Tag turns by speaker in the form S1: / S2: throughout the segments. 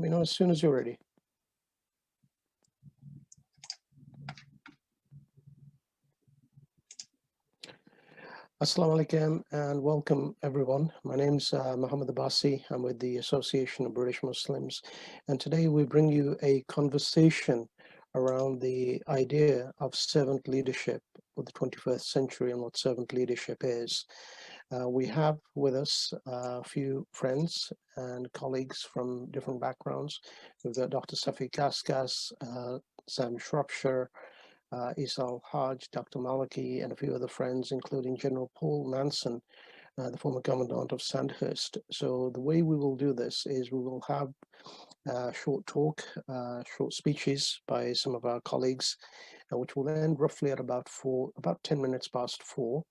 S1: Let me know as soon as you're ready. Assalamu alaikum and welcome everyone. My name's Mohammed. I'm with the Association of British Muslims, and today we bring you a conversation around the idea of servant leadership for the 21st century and what servant leadership is. We have with us a few friends and colleagues from different backgrounds. We've got Dr. Safi Kaskas, Sam Shropshire, Isa Alhaj, Dr. Malki, and a few other friends, including General Paul Nanson, the former commandant of Sandhurst. So the way we will do this is we will have short talk, short speeches by some of our colleagues, which will end roughly at about 10 minutes past 4.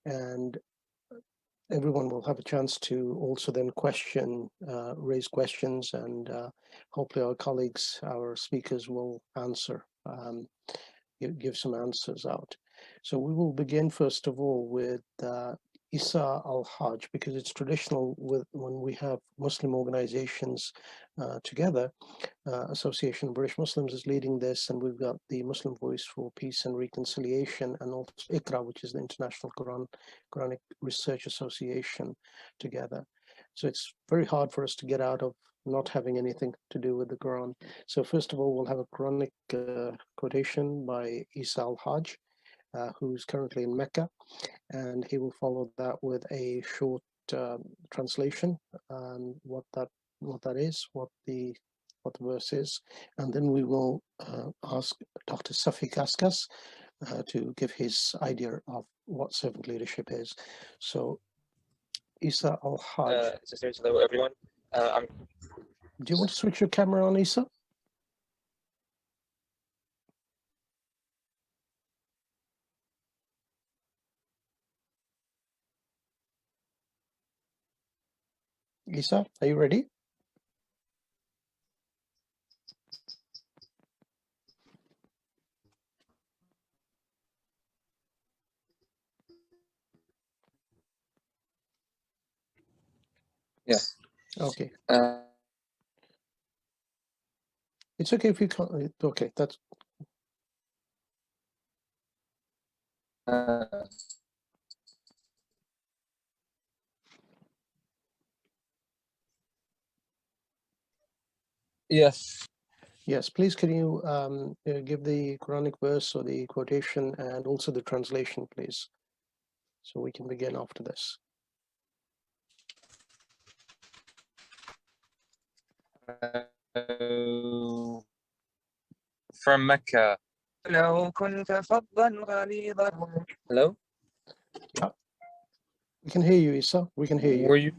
S1: And everyone will have a chance to also then raise questions, and hopefully our colleagues, our speakers will answer. Give some answers out. So we will begin first of all with Isa Al-Hajj, because it's traditional when we have Muslim organizations together. Association of British Muslims is leading this, and we've got the Muslim Voice for Peace and Reconciliation, and also ICRA, which is the International Quranic Research Association, together. So it's very hard for us to get out of not having anything to do with the Quran. So first of all, we'll have a Quranic quotation by Isa Al-Hajj, who's currently in Mecca, and he will follow that with a short translation and what that is, what the verse is, and then we will ask Dr. Safi Kaskas to give his idea of what servant leadership is. So Isa Al-Hajj.
S2: Sisters, hello everyone.
S1: Do you want to switch your camera on, Isa? Isa, are you ready?
S2: Yes.
S1: Okay. It's okay if you can't. Okay, that's.
S2: Yes.
S1: Yes, please can you give the Quranic verse or the quotation and also the translation, please, so we can begin after this.
S2: From Mecca. Hello?
S1: We can hear you, Isa. We can hear you.
S2: Were you?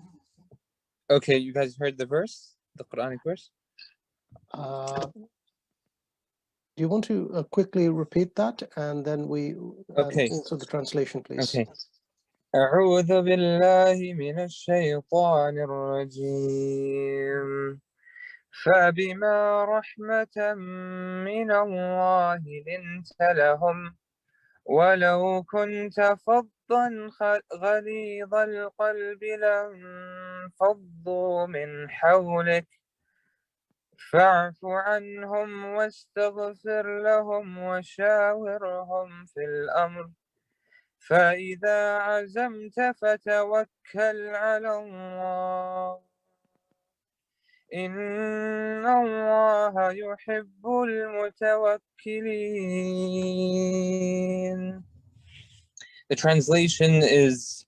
S2: Okay, you guys heard the verse, the Quranic verse?
S1: Do you want to quickly repeat that, and then
S2: Okay.
S1: Also the translation, please.
S2: Okay. أعوذ بالله من الشيطان الرجيم فبما رحمة من الله لنت لهم ولو كنت فظا غليظ القلب لانفضوا من حولك فاعف عنهم واستغفر لهم وشاورهم في الأمر فإذا عزمت فتوكل على الله إن الله يحب المتوكلين. The translation is,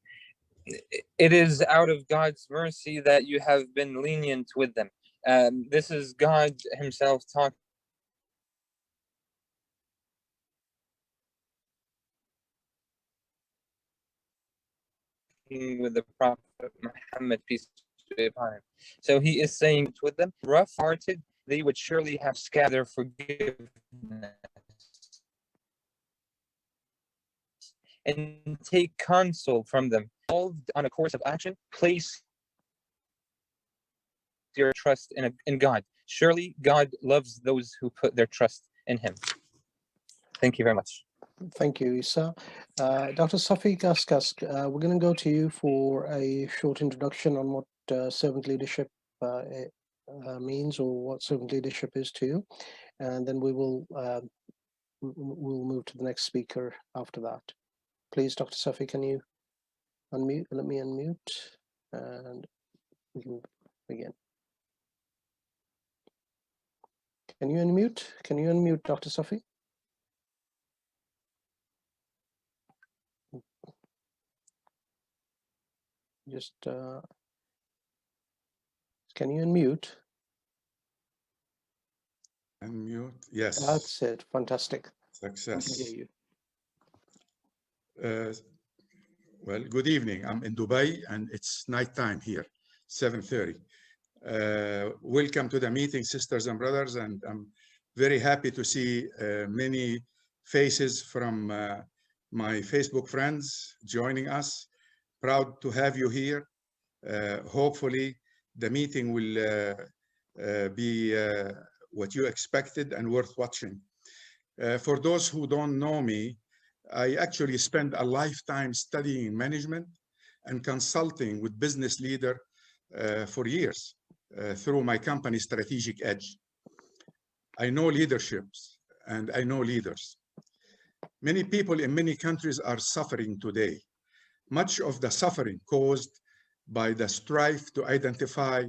S2: it is out of God's mercy that you have been lenient with them. This is God himself talking with the Prophet Muhammad, peace be upon him. So he is saying with them, rough-hearted, they would surely have scattered forgiveness. And take counsel from them. Involved on a course of action, place your trust in God. Surely God loves those who put their trust in him. Thank you very much.
S1: Thank you, Isa. Dr. Safi Kaskas, we're going to go to you for a short introduction on what servant leadership means or what servant leadership is to you. And then we'll move to the next speaker after that. Please, Dr. Safi, can you unmute? Let me unmute and we can begin. Can you unmute? Can you unmute, Dr. Safi? Just, can you unmute?
S3: Unmute, yes.
S1: That's it, fantastic.
S3: Success.
S1: I can hear
S3: you. Well, good evening. I'm in Dubai and it's nighttime here, 7:30. Welcome to the meeting, sisters and brothers, and I'm very happy to see many faces from my Facebook friends joining us. Proud to have you here. Hopefully, the meeting will be what you expected and worth watching. For those who don't know me, I actually spent a lifetime studying management and consulting with business leaders for years through my company, Strategic Edge. I know leaderships and I know leaders. Many people in many countries are suffering today. Much of the suffering caused by the strife to identify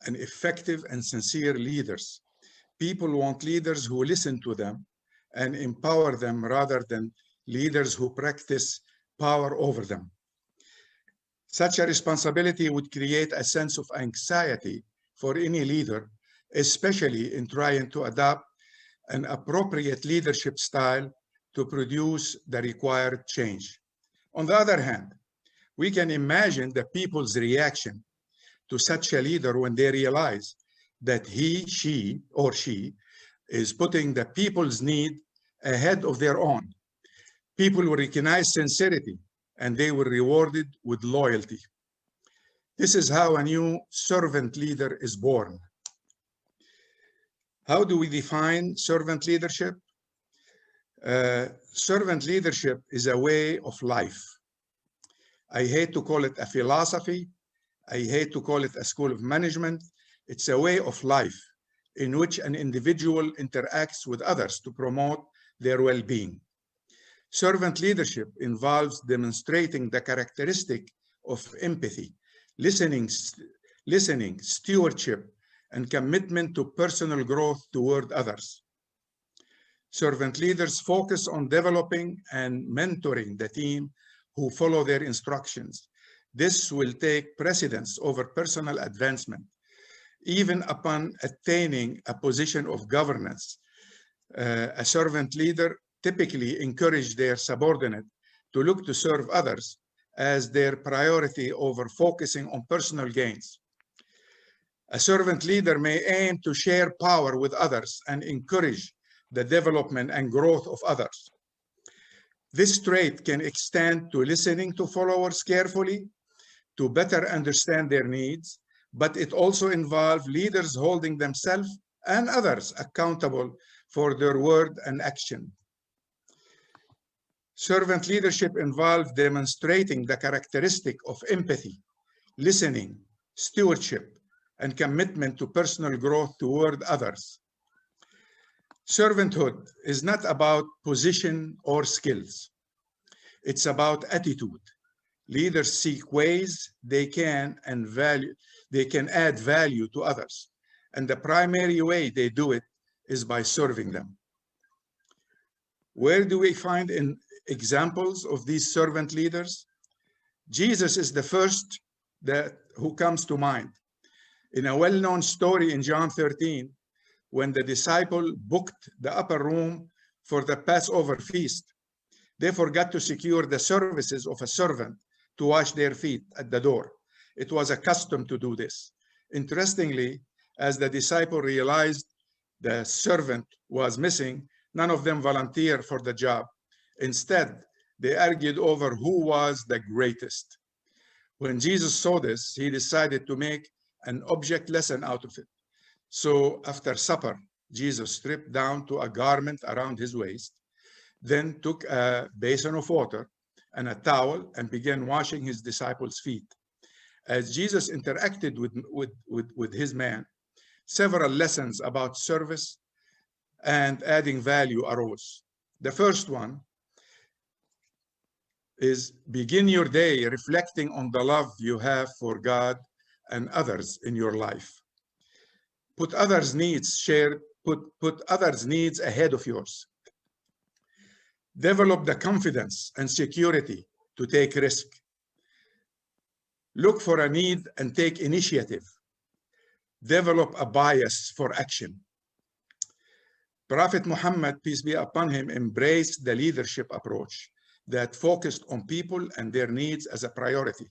S3: an effective and sincere leaders. People want leaders who listen to them and empower them rather than leaders who practice power over them. Such a responsibility would create a sense of anxiety for any leader, especially in trying to adopt an appropriate leadership style to produce the required change. On the other hand, we can imagine the people's reaction to such a leader when they realize that he, she, or she is putting the people's need ahead of their own. People will recognize sincerity and they were rewarded with loyalty. This is how a new servant leader is born. How do we define servant leadership? Servant leadership is a way of life. I hate to call it a philosophy. I hate to call it a school of management. It's a way of life in which an individual interacts with others to promote their well-being. Servant leadership involves demonstrating the characteristic of empathy, listening, stewardship, and commitment to personal growth toward others. Servant leaders focus on developing and mentoring the team who follow their instructions. This will take precedence over personal advancement. Even upon attaining a position of governance, a servant leader typically encourage their subordinate to look to serve others as their priority over focusing on personal gains. A servant leader may aim to share power with others and encourage the development and growth of others. This trait can extend to listening to followers carefully to better understand their needs, but it also involves leaders holding themselves and others accountable for their word and action. Servant leadership involves demonstrating the characteristic of empathy, listening, stewardship, and commitment to personal growth toward others. Servanthood is not about position or skills. It's about attitude. Leaders seek ways they can add value to others. And the primary way they do it is by serving them. Where do we find examples of these servant leaders? Jesus is the first who comes to mind. In a well-known story in John 13, when the disciple booked the upper room for the Passover feast, they forgot to secure the services of a servant to wash their feet at the door. It was a custom to do this. Interestingly, as the disciple realized the servant was missing, none of them volunteered for the job. Instead, they argued over who was the greatest. When Jesus saw this, he decided to make an object lesson out of it. So after supper, Jesus stripped down to a garment around his waist, then took a basin of water and a towel and began washing his disciples' feet. As Jesus interacted with his man, several lessons about service and adding value arose. The first one is begin your day reflecting on the love you have for God and others in your life. Put others' needs put others' needs ahead of yours. Develop the confidence and security to take risk. Look for a need and take initiative. Develop a bias for action. Prophet Muhammad, peace be upon him, embraced the leadership approach that focused on people and their needs as a priority.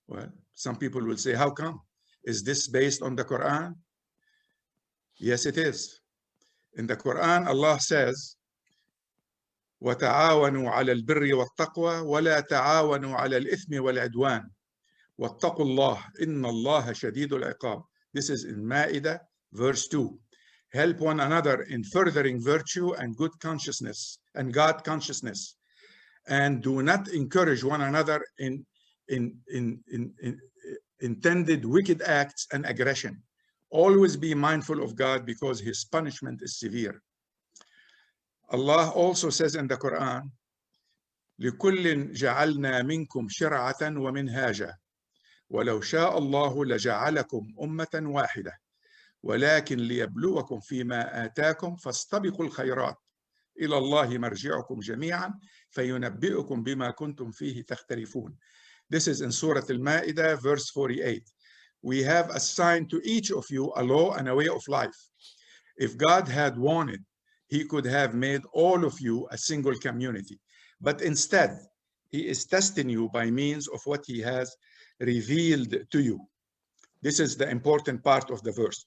S3: Well, some people will say, how come? Is this based on the Quran? Yes, it is. In the Quran, Allah says, وَتَعَاوَنُوا عَلَى الْبِرِّ وَالتَّقْوَى وَلَا تَعَاوَنُوا عَلَى الْإِثْمِ وَالْعِدْوَانِ وَاتَّقُوا اللَّهَ إِنَّ اللَّهَ شَدِيدُ الْعِقَابِ. This is in Ma'idah, verse 2. Help one another in furthering virtue and good consciousness and God consciousness, and do not encourage one another in intended wicked acts and aggression. Always be mindful of God because his punishment is severe. Allah also says in the Quran, لِكُلٍّ جَعَلْنَا مِنْكُمْ شِرْعَةً وَمِنْهَاجًا وَلَوْ شَاءَ اللَّهُ لَجَعَلَكُمْ أُمَّةً وَاحِدَةً ولكن ليبلوكم فيما آتاكم فاستبقوا الخيرات إلى الله مرجعكم جميعا فينبئكم بما كنتم فيه تختلفون. This is in Surah Al-Ma'idah, verse 48. We have assigned to each of you a law and a way of life. If God had wanted, he could have made all of you a single community. But instead, he is testing you by means of what he has revealed to you. This is the important part of the verse.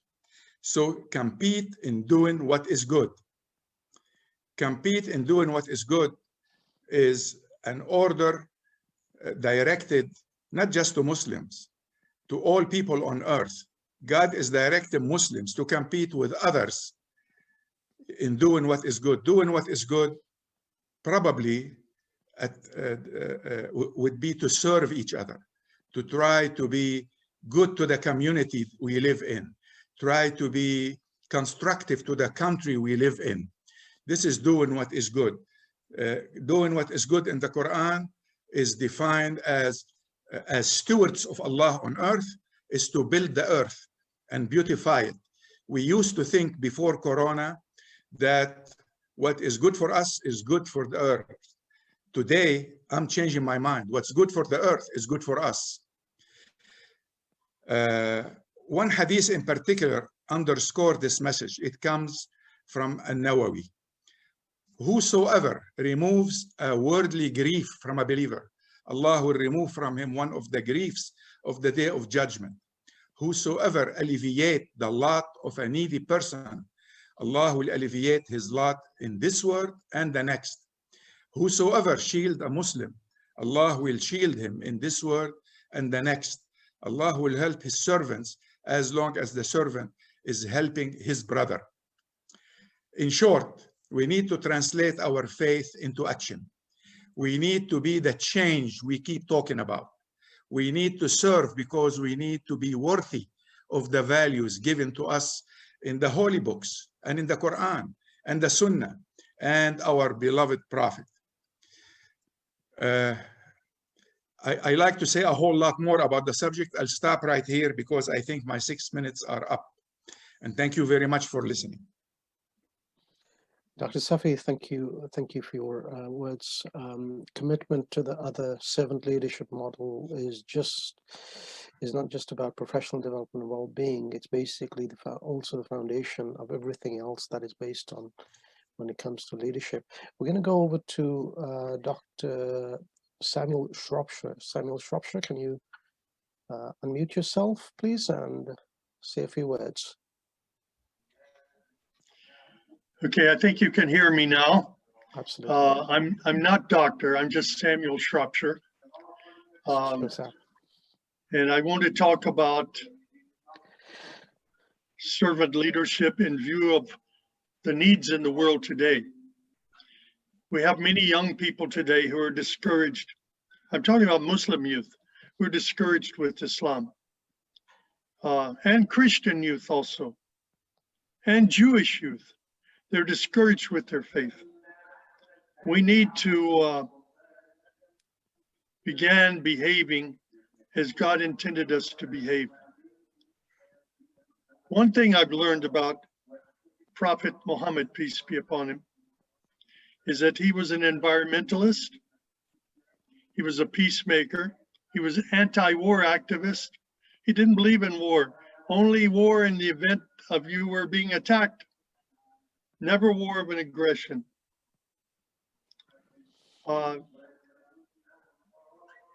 S3: So compete in doing what is good. Compete in doing what is good is an order directed not just to Muslims, to all people on earth. God is directing Muslims to compete with others in doing what is good. Doing what is good probably would be to serve each other, to try to be good to the community we live in, try to be constructive to the country we live in. This is doing what is good. Doing what is good in the Quran is defined as stewards of Allah on earth, is to build the earth and beautify it. We used to think before Corona that what is good for us is good for the earth. Today, I'm changing my mind. What's good for the earth is good for us. One hadith in particular underscored this message. It comes from An-Nawawi. Whosoever removes a worldly grief from a believer, Allah will remove from him one of the griefs of the day of judgment. Whosoever alleviate the lot of a needy person, Allah will alleviate his lot in this world and the next. Whosoever shield a Muslim, Allah will shield him in this world and the next. Allah will help his servants as long as the servant is helping his brother. In short, we need to translate our faith into action. We need to be the change we keep talking about. We need to serve because we need to be worthy of the values given to us in the holy books and in the Quran and the Sunnah and our beloved Prophet. I like to say a whole lot more about the subject. I'll stop right here because I think my 6 minutes are up. And thank you very much for listening.
S1: Dr. Safi, thank you for your words. Commitment to the other servant leadership model is not just about professional development and well-being. It's basically also the foundation of everything else that is based on when it comes to leadership. We're going to go over to Dr. Samuel Shropshire. Samuel Shropshire, can you unmute yourself, please, and say a few words?
S4: Okay, I think you can hear me now.
S1: Absolutely.
S4: I'm not doctor, I'm just Samuel Shropshire. And I want to talk about servant leadership in view of the needs in the world today. We have many young people today who are discouraged. I'm talking about Muslim youth who are discouraged with Islam. and Christian youth also, and Jewish youth. They're discouraged with their faith. We need to begin behaving as God intended us to behave. One thing I've learned about Prophet Muhammad, peace be upon him, is that he was an environmentalist. He was a peacemaker. He was an anti-war activist. He didn't believe in war, only war in the event of you were being attacked. Never war of an aggression.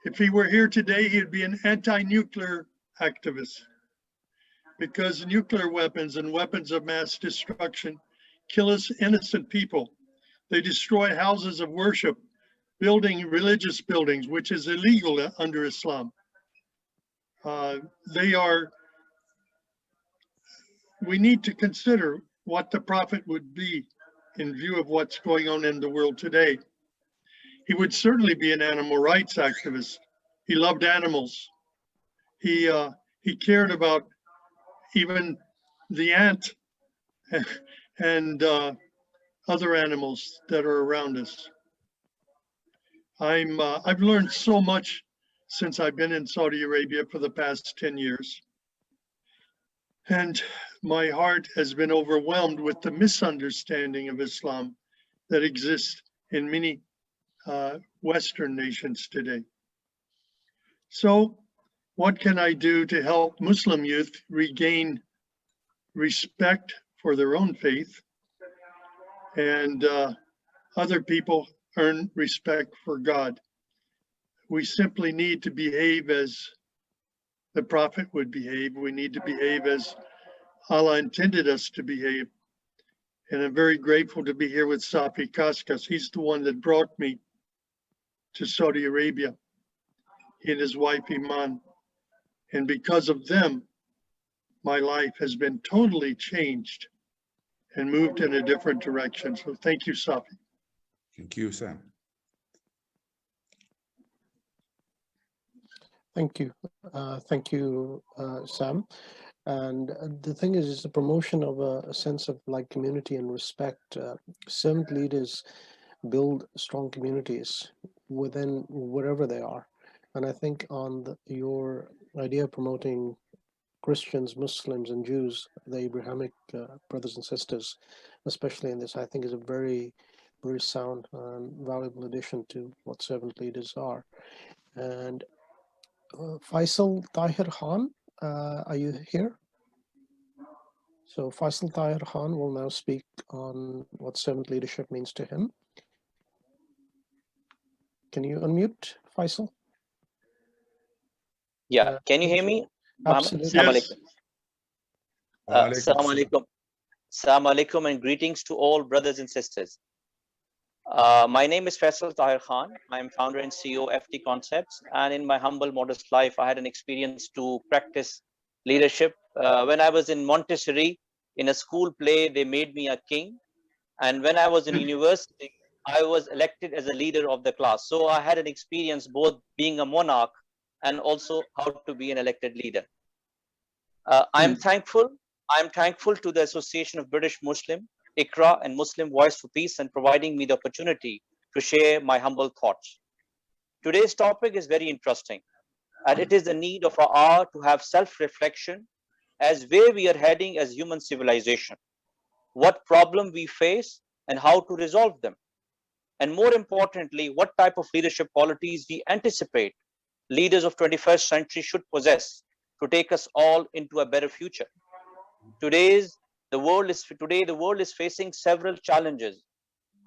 S4: If he were here today, he'd be an anti-nuclear activist, because nuclear weapons and weapons of mass destruction kill us innocent people. They destroy houses of worship, religious buildings, which is illegal under Islam. We need to consider what the prophet would be in view of what's going on in the world today. He would certainly be an animal rights activist. He loved animals. He cared about even the ant and other animals that are around us. I've learned so much since I've been in Saudi Arabia for the past 10 years. And my heart has been overwhelmed with the misunderstanding of Islam that exists in many Western nations today. So what can I do to help Muslim youth regain respect for their own faith, and other people earn respect for God? We simply need to behave as the prophet would behave. We need to behave as Allah intended us to behave. And I'm very grateful to be here with Safi Kaskas. He's the one that brought me to Saudi Arabia, he and his wife Iman. And because of them, my life has been totally changed and moved in a different direction. So thank you, Safi.
S3: Thank you, Sam.
S1: Thank you. Thank you, Sam. And the thing is, it's the promotion of a sense of like community and respect. Servant leaders build strong communities within wherever they are. And I think on your idea of promoting Christians, Muslims, and Jews, the Abrahamic brothers and sisters, especially in this, I think is a very, very sound and valuable addition to what servant leaders are. And Faisal Tahir Khan, are you here? So Faisal Tahir Khan will now speak on what servant leadership means to him. Can you unmute, Faisal?
S5: Yeah, can you hear me?
S1: Absolutely.
S4: Yes.
S5: Assalamu alaikum. Assalamu alaikum and greetings to all brothers and sisters. My name is Faisal Tahir Khan. I'm founder and CEO of FT Concepts. And in my humble, modest life, I had an experience to practice leadership. When I was in Montessori, in a school play, they made me a king. And when I was in university, I was elected as a leader of the class. So I had an experience both being a monarch and also how to be an elected leader. I'm thankful to the Association of British Muslim, ICRA, and Muslim Voice for Peace, and providing me the opportunity to share my humble thoughts. Today's topic is very interesting, and it is the need of our hour to have self-reflection as where we are heading as human civilization, what problem we face and how to resolve them. And more importantly, what type of leadership qualities we anticipate leaders of 21st century should possess to take us all into a better future. Today, the world is facing several challenges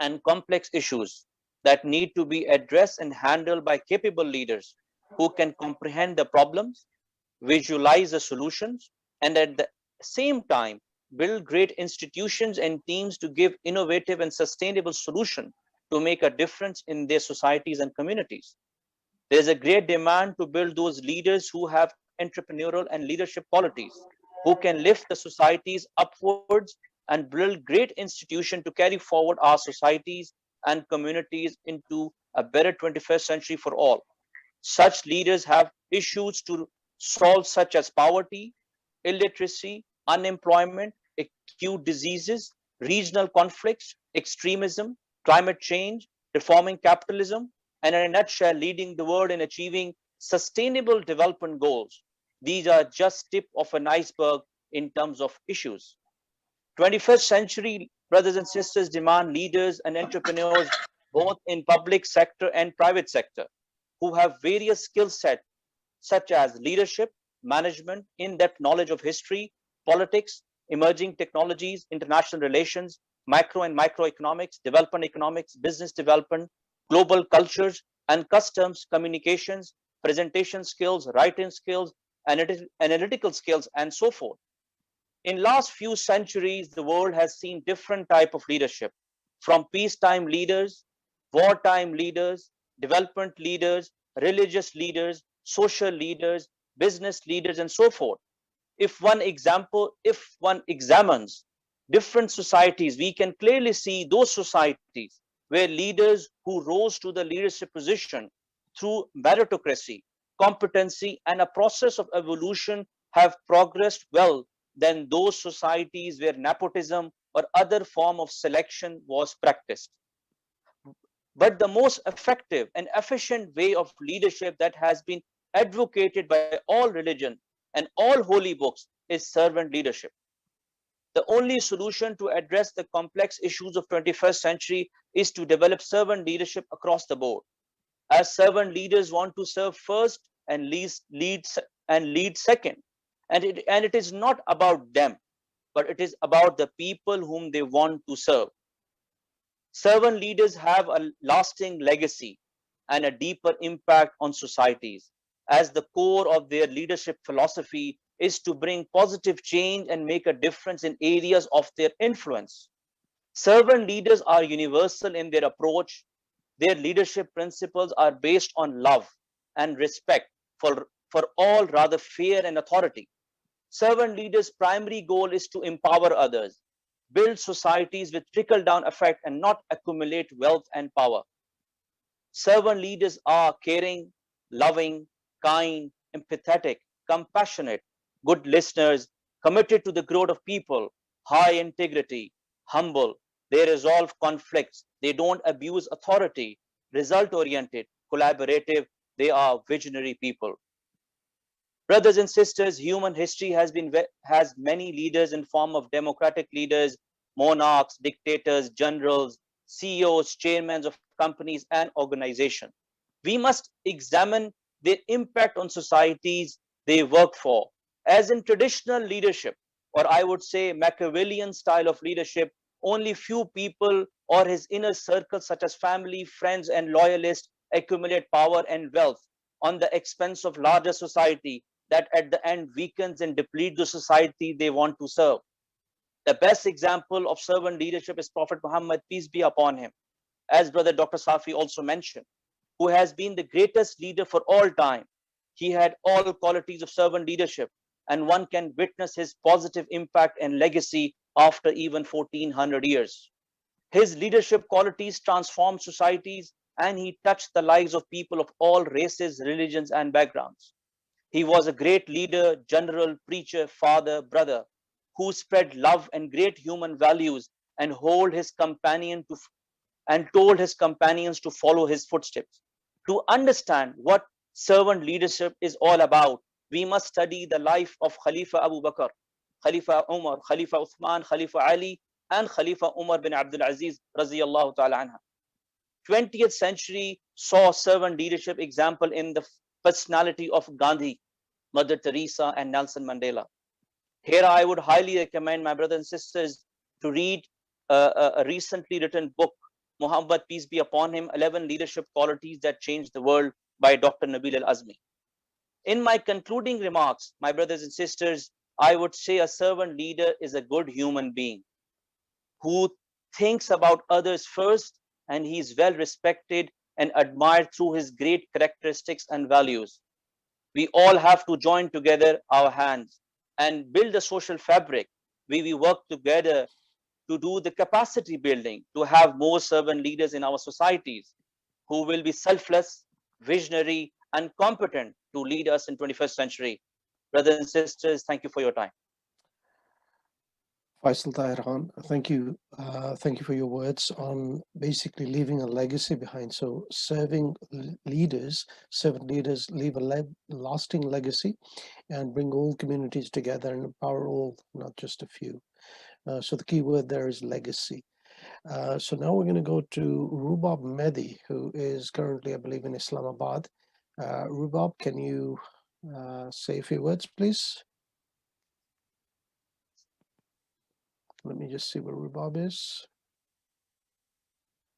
S5: and complex issues that need to be addressed and handled by capable leaders who can comprehend the problems, visualize the solutions, and at the same time, build great institutions and teams to give innovative and sustainable solutions to make a difference in their societies and communities. There's a great demand to build those leaders who have entrepreneurial and leadership qualities, who can lift the societies upwards and build great institutions to carry forward our societies and communities into a better 21st century for all. Such leaders have issues to solve such as poverty, illiteracy, unemployment, acute diseases, regional conflicts, extremism, climate change, reforming capitalism, and in a nutshell, leading the world in achieving sustainable development goals. These are just tip of an iceberg in terms of issues. 21st century brothers and sisters demand leaders and entrepreneurs both in public sector and private sector who have various skill sets such as leadership, management, in-depth knowledge of history, politics, emerging technologies, international relations, macro and microeconomics, development economics, business development, global cultures and customs, communications, presentation skills, writing skills, analytical skills, and so forth. In last few centuries, the world has seen different type of leadership, from peacetime leaders, wartime leaders, development leaders, religious leaders, social leaders, business leaders, and so forth. If one examines different societies, we can clearly see those societies where leaders who rose to the leadership position through meritocracy, competency, and a process of evolution have progressed well than those societies where nepotism or other form of selection was practiced. But the most effective and efficient way of leadership that has been advocated by all religion and all holy books is servant leadership. The only solution to address the complex issues of 21st century is to develop servant leadership across the board. As servant leaders want to serve first and lead second. And it is not about them, but it is about the people whom they want to serve. Servant leaders have a lasting legacy and a deeper impact on societies, as the core of their leadership philosophy is to bring positive change and make a difference in areas of their influence. Servant leaders are universal in their approach. Their leadership principles are based on love and respect for all, rather fear and authority. Servant leaders' primary goal is to empower others, build societies with trickle-down effect, and not accumulate wealth and power. Servant leaders are caring, loving, kind, empathetic, compassionate, good listeners, committed to the growth of people, high integrity, humble. They resolve conflicts. They don't abuse authority, result-oriented, collaborative. They are visionary people. Brothers and sisters, human history has many leaders in form of democratic leaders, monarchs, dictators, generals, CEOs, chairmen of companies and organizations. We must examine their impact on societies they work for. As in traditional leadership, or I would say Machiavellian style of leadership, only few people or his inner circle such as family, friends and loyalists accumulate power and wealth on the expense of larger society that at the end weakens and depletes the society they want to serve. The best example of servant leadership is Prophet Muhammad, peace be upon him, as Brother Dr. Safi also mentioned, who has been the greatest leader for all time. He had all qualities of servant leadership, and one can witness his positive impact and legacy after even 1400 years. His leadership qualities transformed societies, and he touched the lives of people of all races, religions, and backgrounds. He was a great leader, general, preacher, father, brother, who spread love and great human values and told his companions to follow his footsteps. To understand what servant leadership is all about, we must study the life of Khalifa Abu Bakr, Khalifa Umar, Khalifa Uthman, Khalifa Ali, and Khalifa Umar bin Abdulaziz radiyallahu ta'ala anha. 20th century saw servant leadership example in the personality of Gandhi, Mother Teresa, and Nelson Mandela. Here I would highly recommend my brothers and sisters to read a recently written book, Mohammed, peace be upon him, 11 Leadership Qualities That Changed the World by Dr. Nabil Al-Azmi. In my concluding remarks, my brothers and sisters, I would say a servant leader is a good human being who thinks about others first, and he is well respected and admired through his great characteristics and values. We all have to join together our hands and build a social fabric where we work together to do the capacity building, to have more servant leaders in our societies who will be selfless, visionary, and competent to lead us in 21st century. Brothers and sisters, thank you for your time.
S1: Faisal Tahir Khan, thank you. Thank you for your words on basically leaving a legacy behind. So serving leaders, servant leaders leave a lasting legacy and bring all communities together and empower all, not just a few. So the key word there is legacy. So now we're going to go to Rubab Mehdi, who is currently, I believe, in Islamabad. Rubab, can you say a few words, please? Let me just see where Rubab is.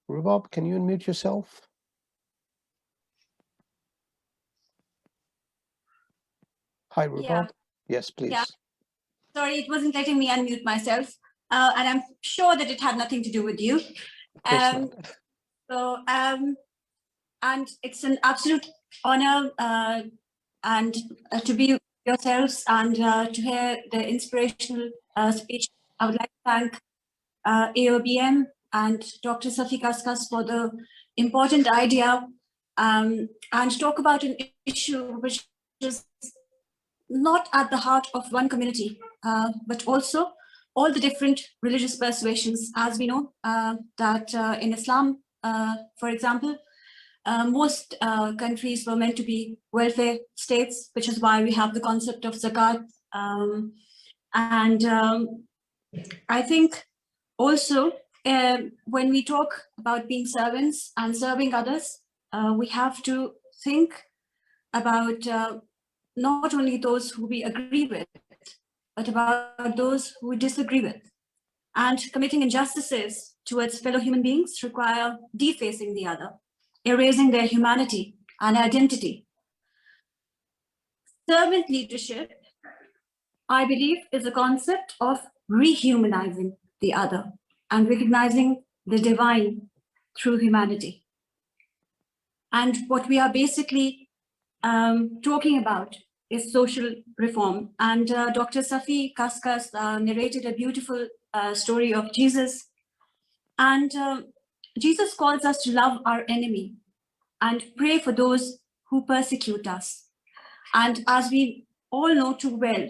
S1: Rubab, can you unmute yourself? Hi, Rubab.
S6: Yeah.
S1: Yes, please.
S6: Yeah. Sorry, it wasn't letting me unmute myself. And I'm sure that it had nothing to do with you.
S1: Of course not.
S6: And it's an absolute honor and to be with yourselves and to hear the inspirational speech. I would like to thank AOBM and Dr. Safi Kaskas for the important idea and talk about an issue which is not at the heart of one community, but also all the different religious persuasions. As we know that in Islam, for example, most countries were meant to be welfare states, which is why we have the concept of zakat. I think also when we talk about being servants and serving others, we have to think about not only those who we agree with, but about those who we disagree with. And committing injustices towards fellow human beings require defacing the other, erasing their humanity and identity. Servant leadership, I believe, is a concept of rehumanizing the other and recognizing the divine through humanity. And what we are basically talking about is social reform. And Dr. Safi Kaskas narrated a beautiful story of Jesus. And Jesus calls us to love our enemy and pray for those who persecute us. And as we all know too well,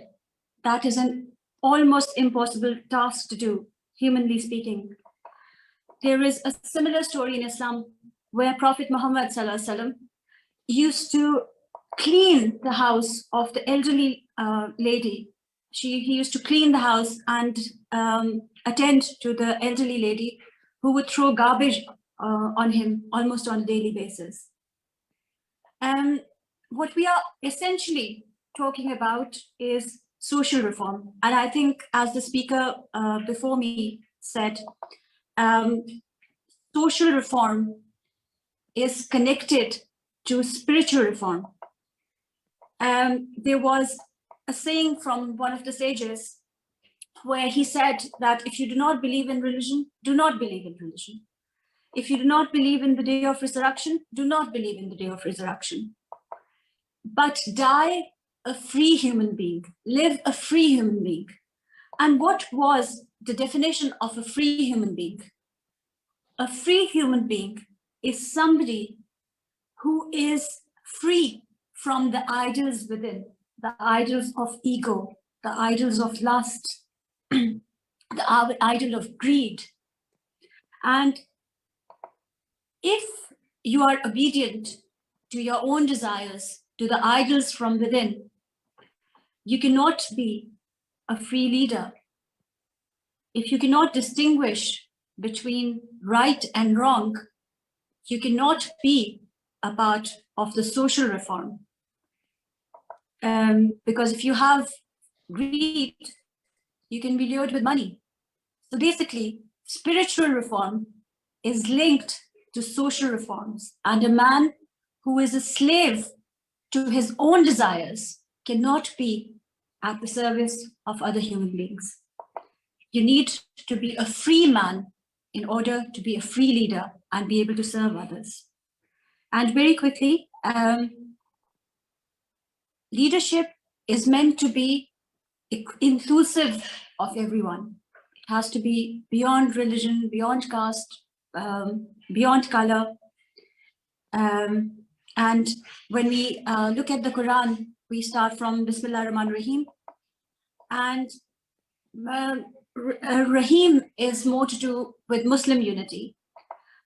S6: that is an almost impossible task to do, humanly speaking. There is a similar story in Islam where Prophet Mohammed ﷺ used to clean the house of the elderly lady. He used to clean the house and attend to the elderly lady who would throw garbage on him almost on a daily basis. And what we are essentially talking about is social reform. And I think, as the speaker before me said, social reform is connected to spiritual reform. There was a saying from one of the sages where he said that if you do not believe in religion, do not believe in religion. If you do not believe in the day of resurrection, do not believe in the day of resurrection. But die a free human being, live a free human being. And what was the definition of a free human being? A free human being is somebody who is free from the idols within, the idols of ego, the idols of lust, the idol of greed. And if you are obedient to your own desires, to the idols from within, you cannot be a free leader. If you cannot distinguish between right and wrong, you cannot be a part of the social reform. Because if you have greed, you can be lured with money. So basically, spiritual reform is linked to social reforms, and a man who is a slave to his own desires cannot be at the service of other human beings. You need to be a free man in order to be a free leader and be able to serve others. And very quickly, leadership is meant to be inclusive of everyone. It has to be beyond religion, beyond caste, beyond color. And when we look at the Quran, we start from Bismillah Rahman Rahim. And Rahim is more to do with Muslim unity.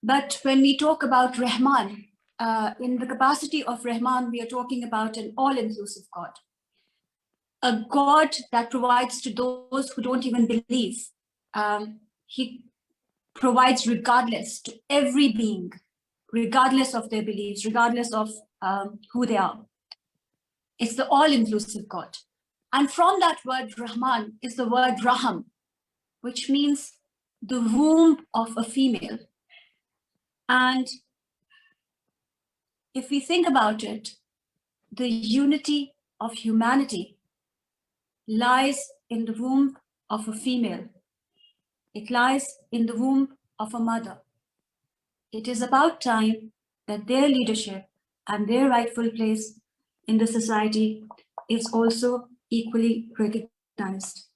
S6: But when we talk about Rahman, in the capacity of Rahman, we are talking about an all-inclusive God. A God that provides to those who don't even believe. He provides regardless to every being, regardless of their beliefs, regardless of who they are. It's the all-inclusive God. And from that word Rahman is the word Raham, which means the womb of a female. And if we think about it, the unity of humanity lies in the womb of a female. It lies in the womb of a mother. It is about time that their leadership and their rightful place in the society is also equally recognized.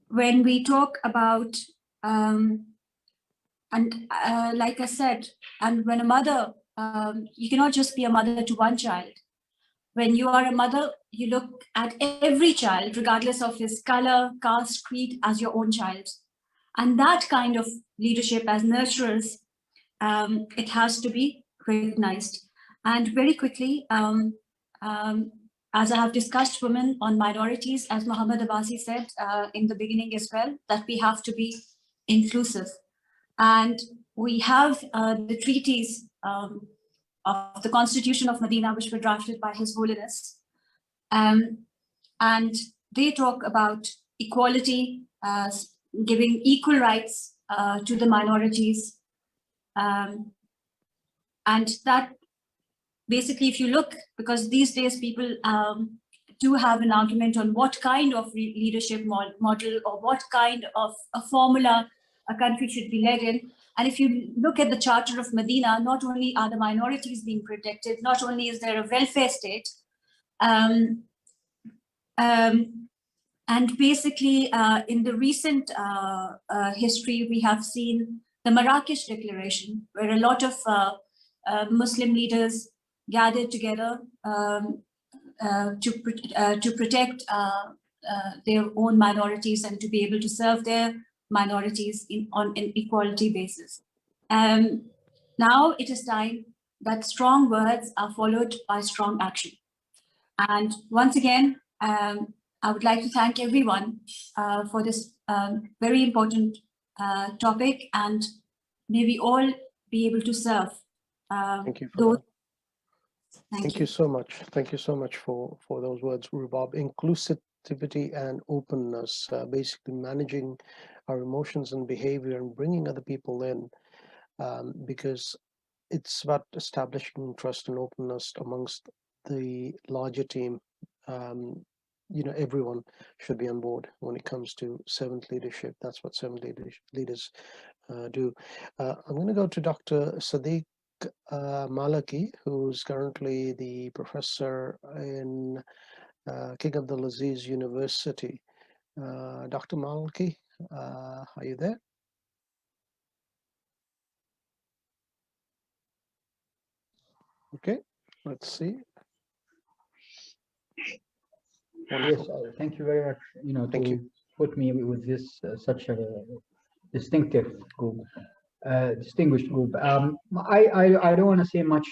S6: When we talk about, like I said, and when a mother, you cannot just be a mother to one child. When you are a mother, you look at every child, regardless of his color, caste, creed, as your own child. And that kind of leadership as nurturers, it has to be recognized. And very quickly, as I have discussed women on minorities, as Mohammed Abbasi said in the beginning as well, that we have to be inclusive. And we have the treaties of the Constitution of Medina, which were drafted by His Holiness. And they talk about equality, giving equal rights to the minorities. And that basically, if you look, because these days people do have an argument on what kind of leadership model or what kind of a formula a country should be led in. And if you look at the Charter of Medina, not only are the minorities being protected, not only is there a welfare state, and basically in the recent history, we have seen the Marrakesh Declaration, where a lot of Muslim leaders gathered together to protect their own minorities and to be able to serve their minorities on an equality basis. Now it is time that strong words are followed by strong action. And once again, I would like to thank everyone for this very important topic, and may we all be able to serve.
S1: Thank you for that. Thank you so much. Thank you so much for those words, Rubab. Inclusivity and openness, basically managing our emotions and behavior and bringing other people in, because it's about establishing trust and openness amongst the larger team. You know, everyone should be on board when it comes to servant leadership. That's what servant leaders do. I'm going to go to Dr. Sadig Malki, who's currently the professor in King Abdulaziz University. Dr. Malki, are you there? Okay, let's see.
S7: Yes, thank you very much.
S1: Thank you.
S7: Put me with this such a distinctive group, distinguished group. I don't want to say much.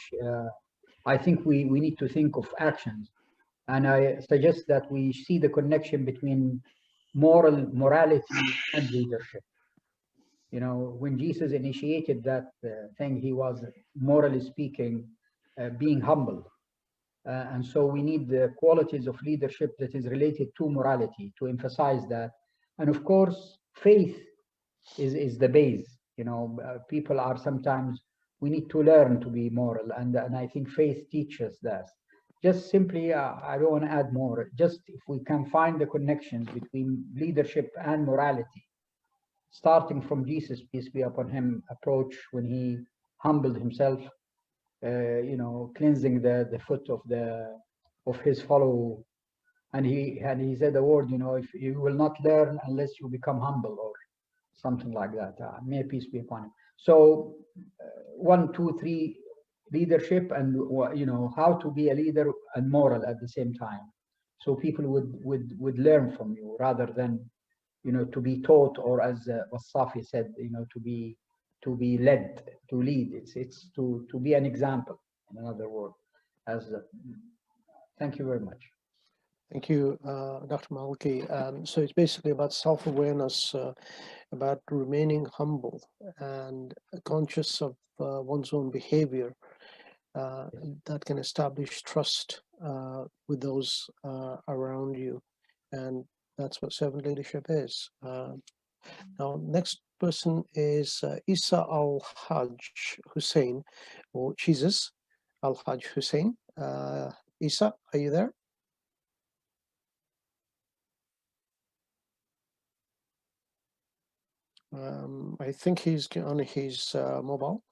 S7: I think we need to think of actions, and I suggest that we see the connection between morality and leadership. You know, when Jesus initiated that thing, he was, morally speaking, being humble. And so we need the qualities of leadership that is related to morality to emphasize that. And of course, faith is the base. You know, people are sometimes, we need to learn to be moral. And I think faith teaches that. Just simply, I don't want to add more, just if we can find the connections between leadership and morality, starting from Jesus, peace be upon him, approach when he humbled himself, you know, cleansing the foot of his follower, and he said the word, you know, if you will not learn unless you become humble, or something like that. May peace be upon him. So 1, 2, 3, leadership, and how to be a leader and moral at the same time. So people would learn from you rather than to be taught, or as Safi said, to be led, to lead. It's to be an example, in another word. Thank you very much.
S1: Thank you, Dr. Malki. So it's basically about self-awareness, about remaining humble and conscious of one's own behavior that can establish trust with those around you. And that's what servant leadership is. Now, next person is Isa Alhaj Hussein, or Jesus Alhaj Hussein. Isa, are you there? I think he's on his mobile.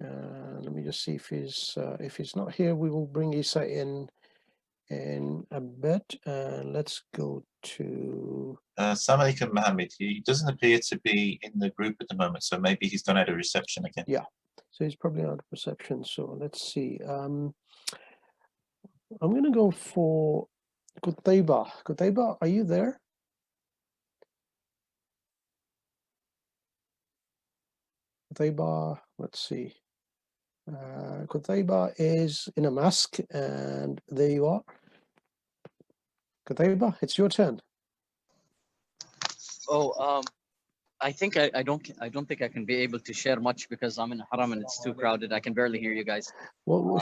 S1: Let me just see if he's not here. We will bring Isa in a bit. Let's go to.
S8: Assalamu alaikum, Mohammed. He doesn't appear to be in the group at the moment, so maybe he's gone out of reception again.
S1: Yeah, so he's probably out of reception. So let's see. I'm going to go for Kutaiba. Kutaiba, are you there? Kutaiba, let's see. Kutaiba is in a mask, and there you are. Kutaiba, it's your turn.
S9: Oh, I think I don't think I can be able to share much because I'm in Haram and it's too crowded. I can barely hear you guys.
S1: Well,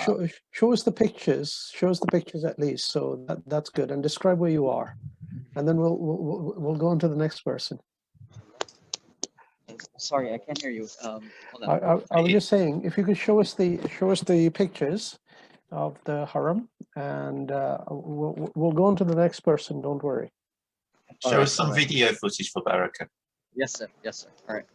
S1: show us the pictures. Show us the pictures at least. So that's good. And describe where you are, and then we'll go on to the next person.
S9: Sorry, I can't hear you.
S1: I was just saying, if you could show us the pictures of the Haram, and we'll go on to the next person. Don't worry.
S8: Show us some video footage for Baraka.
S9: Yes, sir. Yes, sir. All right.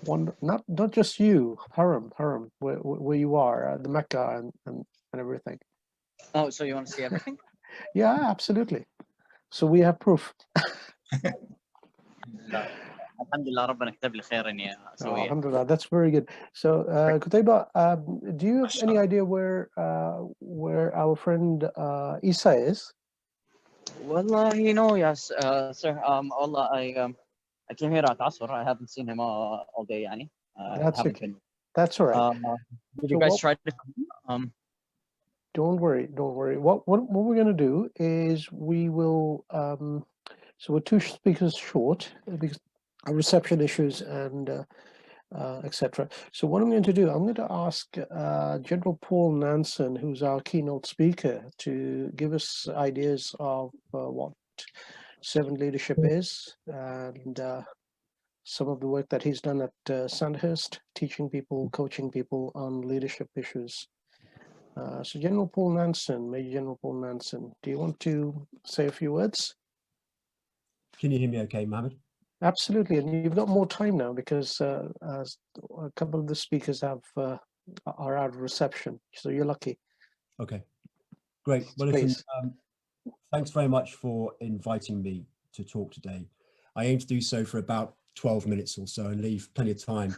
S1: One, not just you, Haram, where you are, the Mecca and everything.
S9: Oh, so you want to see everything?
S1: Yeah, absolutely. So we have proof. Alhamdulillah, that's very good. So, Kutaiba, do you have any idea where our friend Isa is?
S9: Well, yes, sir. Allah, I came here at Asr. I haven't seen him all day, yani.
S1: That's okay. That's all right.
S9: Did you guys try to?
S1: Don't worry. What we're going to do is we will. So we're 2 speakers short because of reception issues and etc. So what I'm going to do, I'm going to ask General Paul Nanson, who's our keynote speaker, to give us ideas of what servant leadership is and some of the work that he's done at Sandhurst, teaching people, coaching people on leadership issues. So General Paul Nanson, Major General Paul Nanson, do you want to say a few words?
S10: Can you hear me okay, Mohammed?
S1: Absolutely, and you've got more time now because a couple of the speakers are out of reception, so you're lucky.
S10: Okay, great. Well, listen, thanks very much for inviting me to talk today. I aim to do so for about 12 minutes or so and leave plenty of time,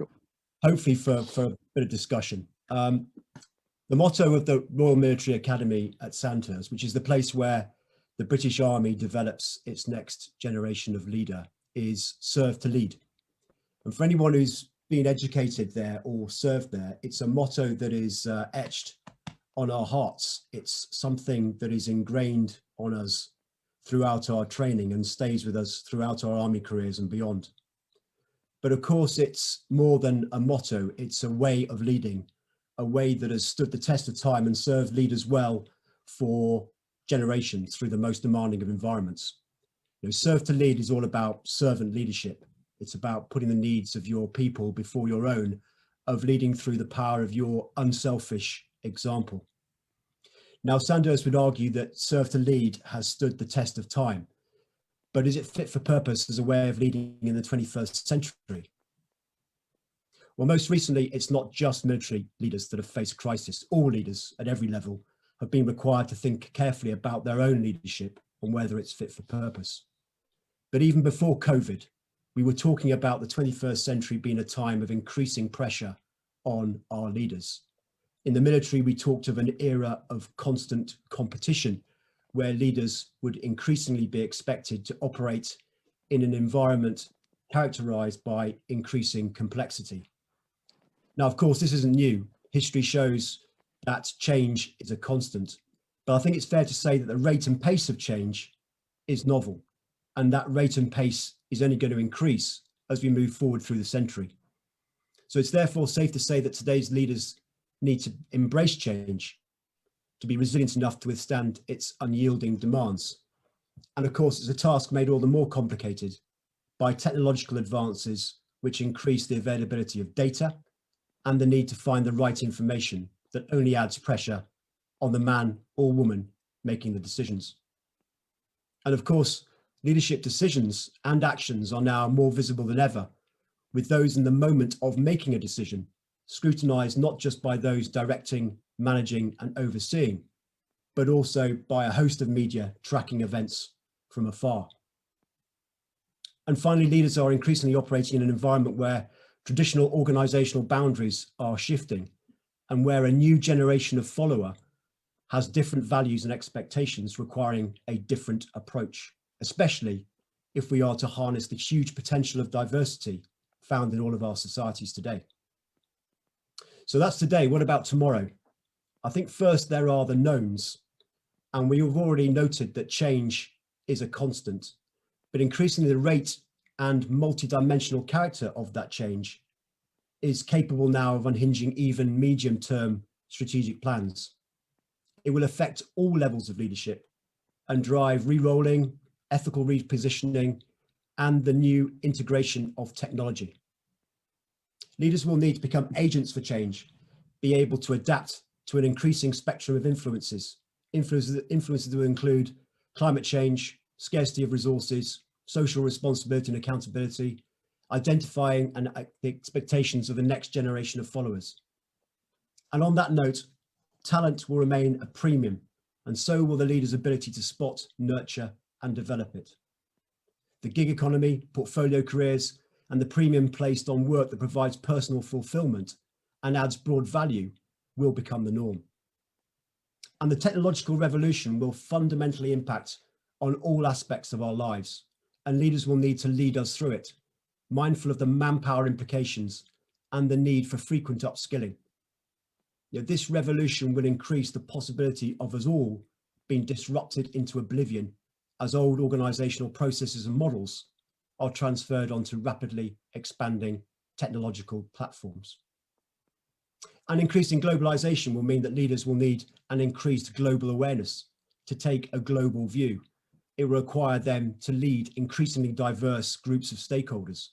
S10: hopefully for a bit of discussion. The motto of the Royal Military Academy at Sandhurst, which is the place where the British Army develops its next generation of leader, is serve to lead. And for anyone who's been educated there or served there, it's a motto that is etched on our hearts. It's something that is ingrained on us throughout our training and stays with us throughout our army careers and beyond. But of course, it's more than a motto. It's a way of leading, a way that has stood the test of time and served leaders well for generations through the most demanding of environments. Serve to lead is all about servant leadership. It's about putting the needs of your people before your own, of leading through the power of your unselfish example. Now, Sandhurst would argue that serve to lead has stood the test of time, but is it fit for purpose as a way of leading in the 21st century? Well, most recently, it's not just military leaders that have faced crisis. All leaders at every level have been required to think carefully about their own leadership and whether it's fit for purpose. But even before COVID, we were talking about the 21st century being a time of increasing pressure on our leaders. In the military, we talked of an era of constant competition, where leaders would increasingly be expected to operate in an environment characterized by increasing complexity. Now, of course, this isn't new. History shows that change is a constant, but I think it's fair to say that the rate and pace of change is novel, and that rate and pace is only going to increase as we move forward through the century. So it's therefore safe to say that today's leaders need to embrace change, to be resilient enough to withstand its unyielding demands. And of course, it's a task made all the more complicated by technological advances which increase the availability of data and the need to find the right information that only adds pressure on the man or woman making the decisions. And of course, leadership decisions and actions are now more visible than ever, with those in the moment of making a decision scrutinized not just by those directing, managing and overseeing, but also by a host of media tracking events from afar. And finally, leaders are increasingly operating in an environment where traditional organizational boundaries are shifting and where a new generation of follower has different values and expectations requiring a different approach, especially if we are to harness the huge potential of diversity found in all of our societies today. So that's today. What about tomorrow? I think first there are the knowns, and we have already noted that change is a constant, but increasingly the rate and multidimensional character of that change is capable now of unhinging even medium-term strategic plans. It will affect all levels of leadership and drive re-rolling, ethical repositioning, and the new integration of technology. Leaders will need to become agents for change, be able to adapt to an increasing spectrum of influences. Influences will include climate change, scarcity of resources, social responsibility and accountability, identifying the expectations of the next generation of followers. And on that note, talent will remain a premium, and so will the leader's ability to spot, nurture, and develop it. The gig economy, portfolio careers, and the premium placed on work that provides personal fulfillment and adds broad value will become the norm. And the technological revolution will fundamentally impact on all aspects of our lives, and leaders will need to lead us through it, mindful of the manpower implications and the need for frequent upskilling. This revolution will increase the possibility of us all being disrupted into oblivion as old organizational processes and models are transferred onto rapidly expanding technological platforms. And increasing globalization will mean that leaders will need an increased global awareness to take a global view. It will require them to lead increasingly diverse groups of stakeholders,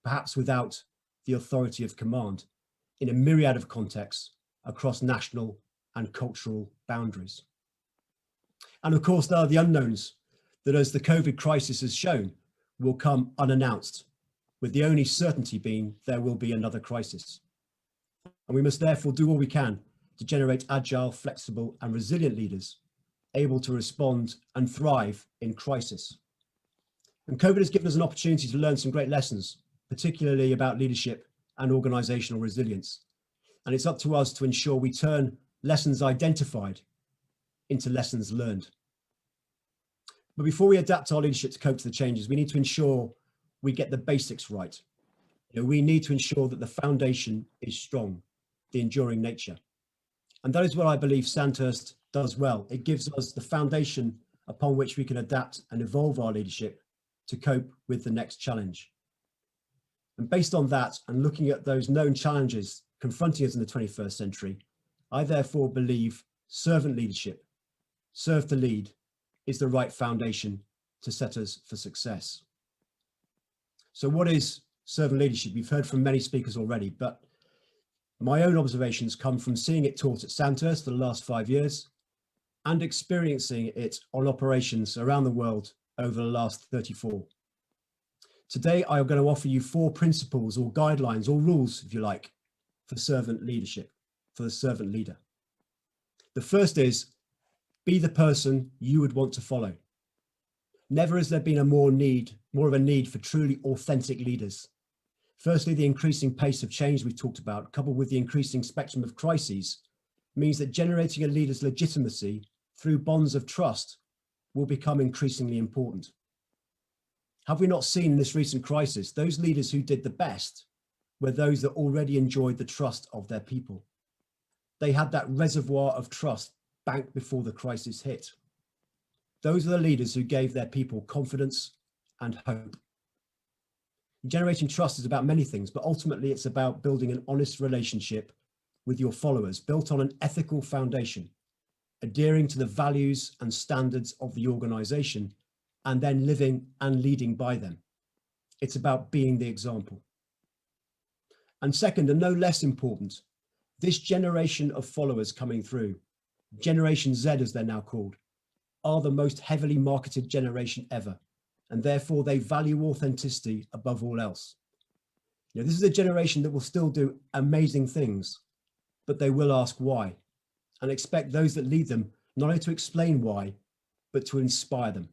S10: perhaps without the authority of command, in a myriad of contexts across national and cultural boundaries. And of course, there are the unknowns that, as the COVID crisis has shown, will come unannounced, with the only certainty being there will be another crisis. And we must therefore do all we can to generate agile, flexible and resilient leaders able to respond and thrive in crisis. And COVID has given us an opportunity to learn some great lessons, particularly about leadership and organizational resilience. And it's up to us to ensure we turn lessons identified into lessons learned. But before we adapt our leadership to cope to the changes, we need to ensure we get the basics right. We need to ensure that the foundation is strong, the enduring nature. And that is what I believe Sandhurst does well. It gives us the foundation upon which we can adapt and evolve our leadership to cope with the next challenge. And based on that, and looking at those known challenges confronting us in the 21st century, I therefore believe servant leadership, serve to lead, is the right foundation to set us for success. So what is servant leadership? We've heard from many speakers already, but my own observations come from seeing it taught at Sandhurst for the last 5 years and experiencing it on operations around the world over the last 34. Today, I'm going to offer you 4 principles or guidelines or rules, if you like, for servant leadership, for the servant leader. The first is, be the person you would want to follow. Never has there been more of a need for truly authentic leaders. Firstly, the increasing pace of change we've talked about, coupled with the increasing spectrum of crises, means that generating a leader's legitimacy through bonds of trust will become increasingly important. Have we not seen in this recent crisis, those leaders who did the best were those that already enjoyed the trust of their people? They had that reservoir of trust banked before the crisis hit. Those are the leaders who gave their people confidence and hope. Generating trust is about many things, but ultimately it's about building an honest relationship with your followers, built on an ethical foundation, adhering to the values and standards of the organization, and then living and leading by them. It's about being the example. And second, and no less important, this generation of followers coming through, Generation Z as they're now called, are the most heavily marketed generation ever, and therefore they value authenticity above all else. You know, this is a generation that will still do amazing things, but they will ask why, and expect those that lead them not only to explain why, but to inspire them.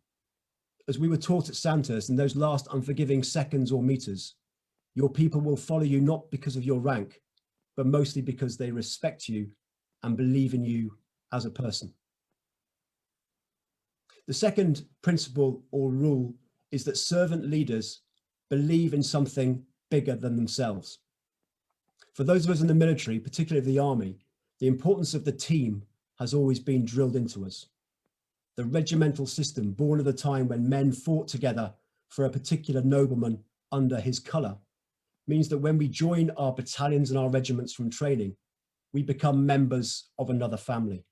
S10: As we were taught at Sandhurst, in those last unforgiving seconds or meters, your people will follow you not because of your rank, but mostly because they respect you and believe in you as a person. The second principle or rule is that servant leaders believe in something bigger than themselves. For those of us in the military, particularly the army, the importance of the team has always been drilled into us. The regimental system, born at a time when men fought together for a particular nobleman under his colour, means that when we join our battalions and our regiments from training, we become members of another family,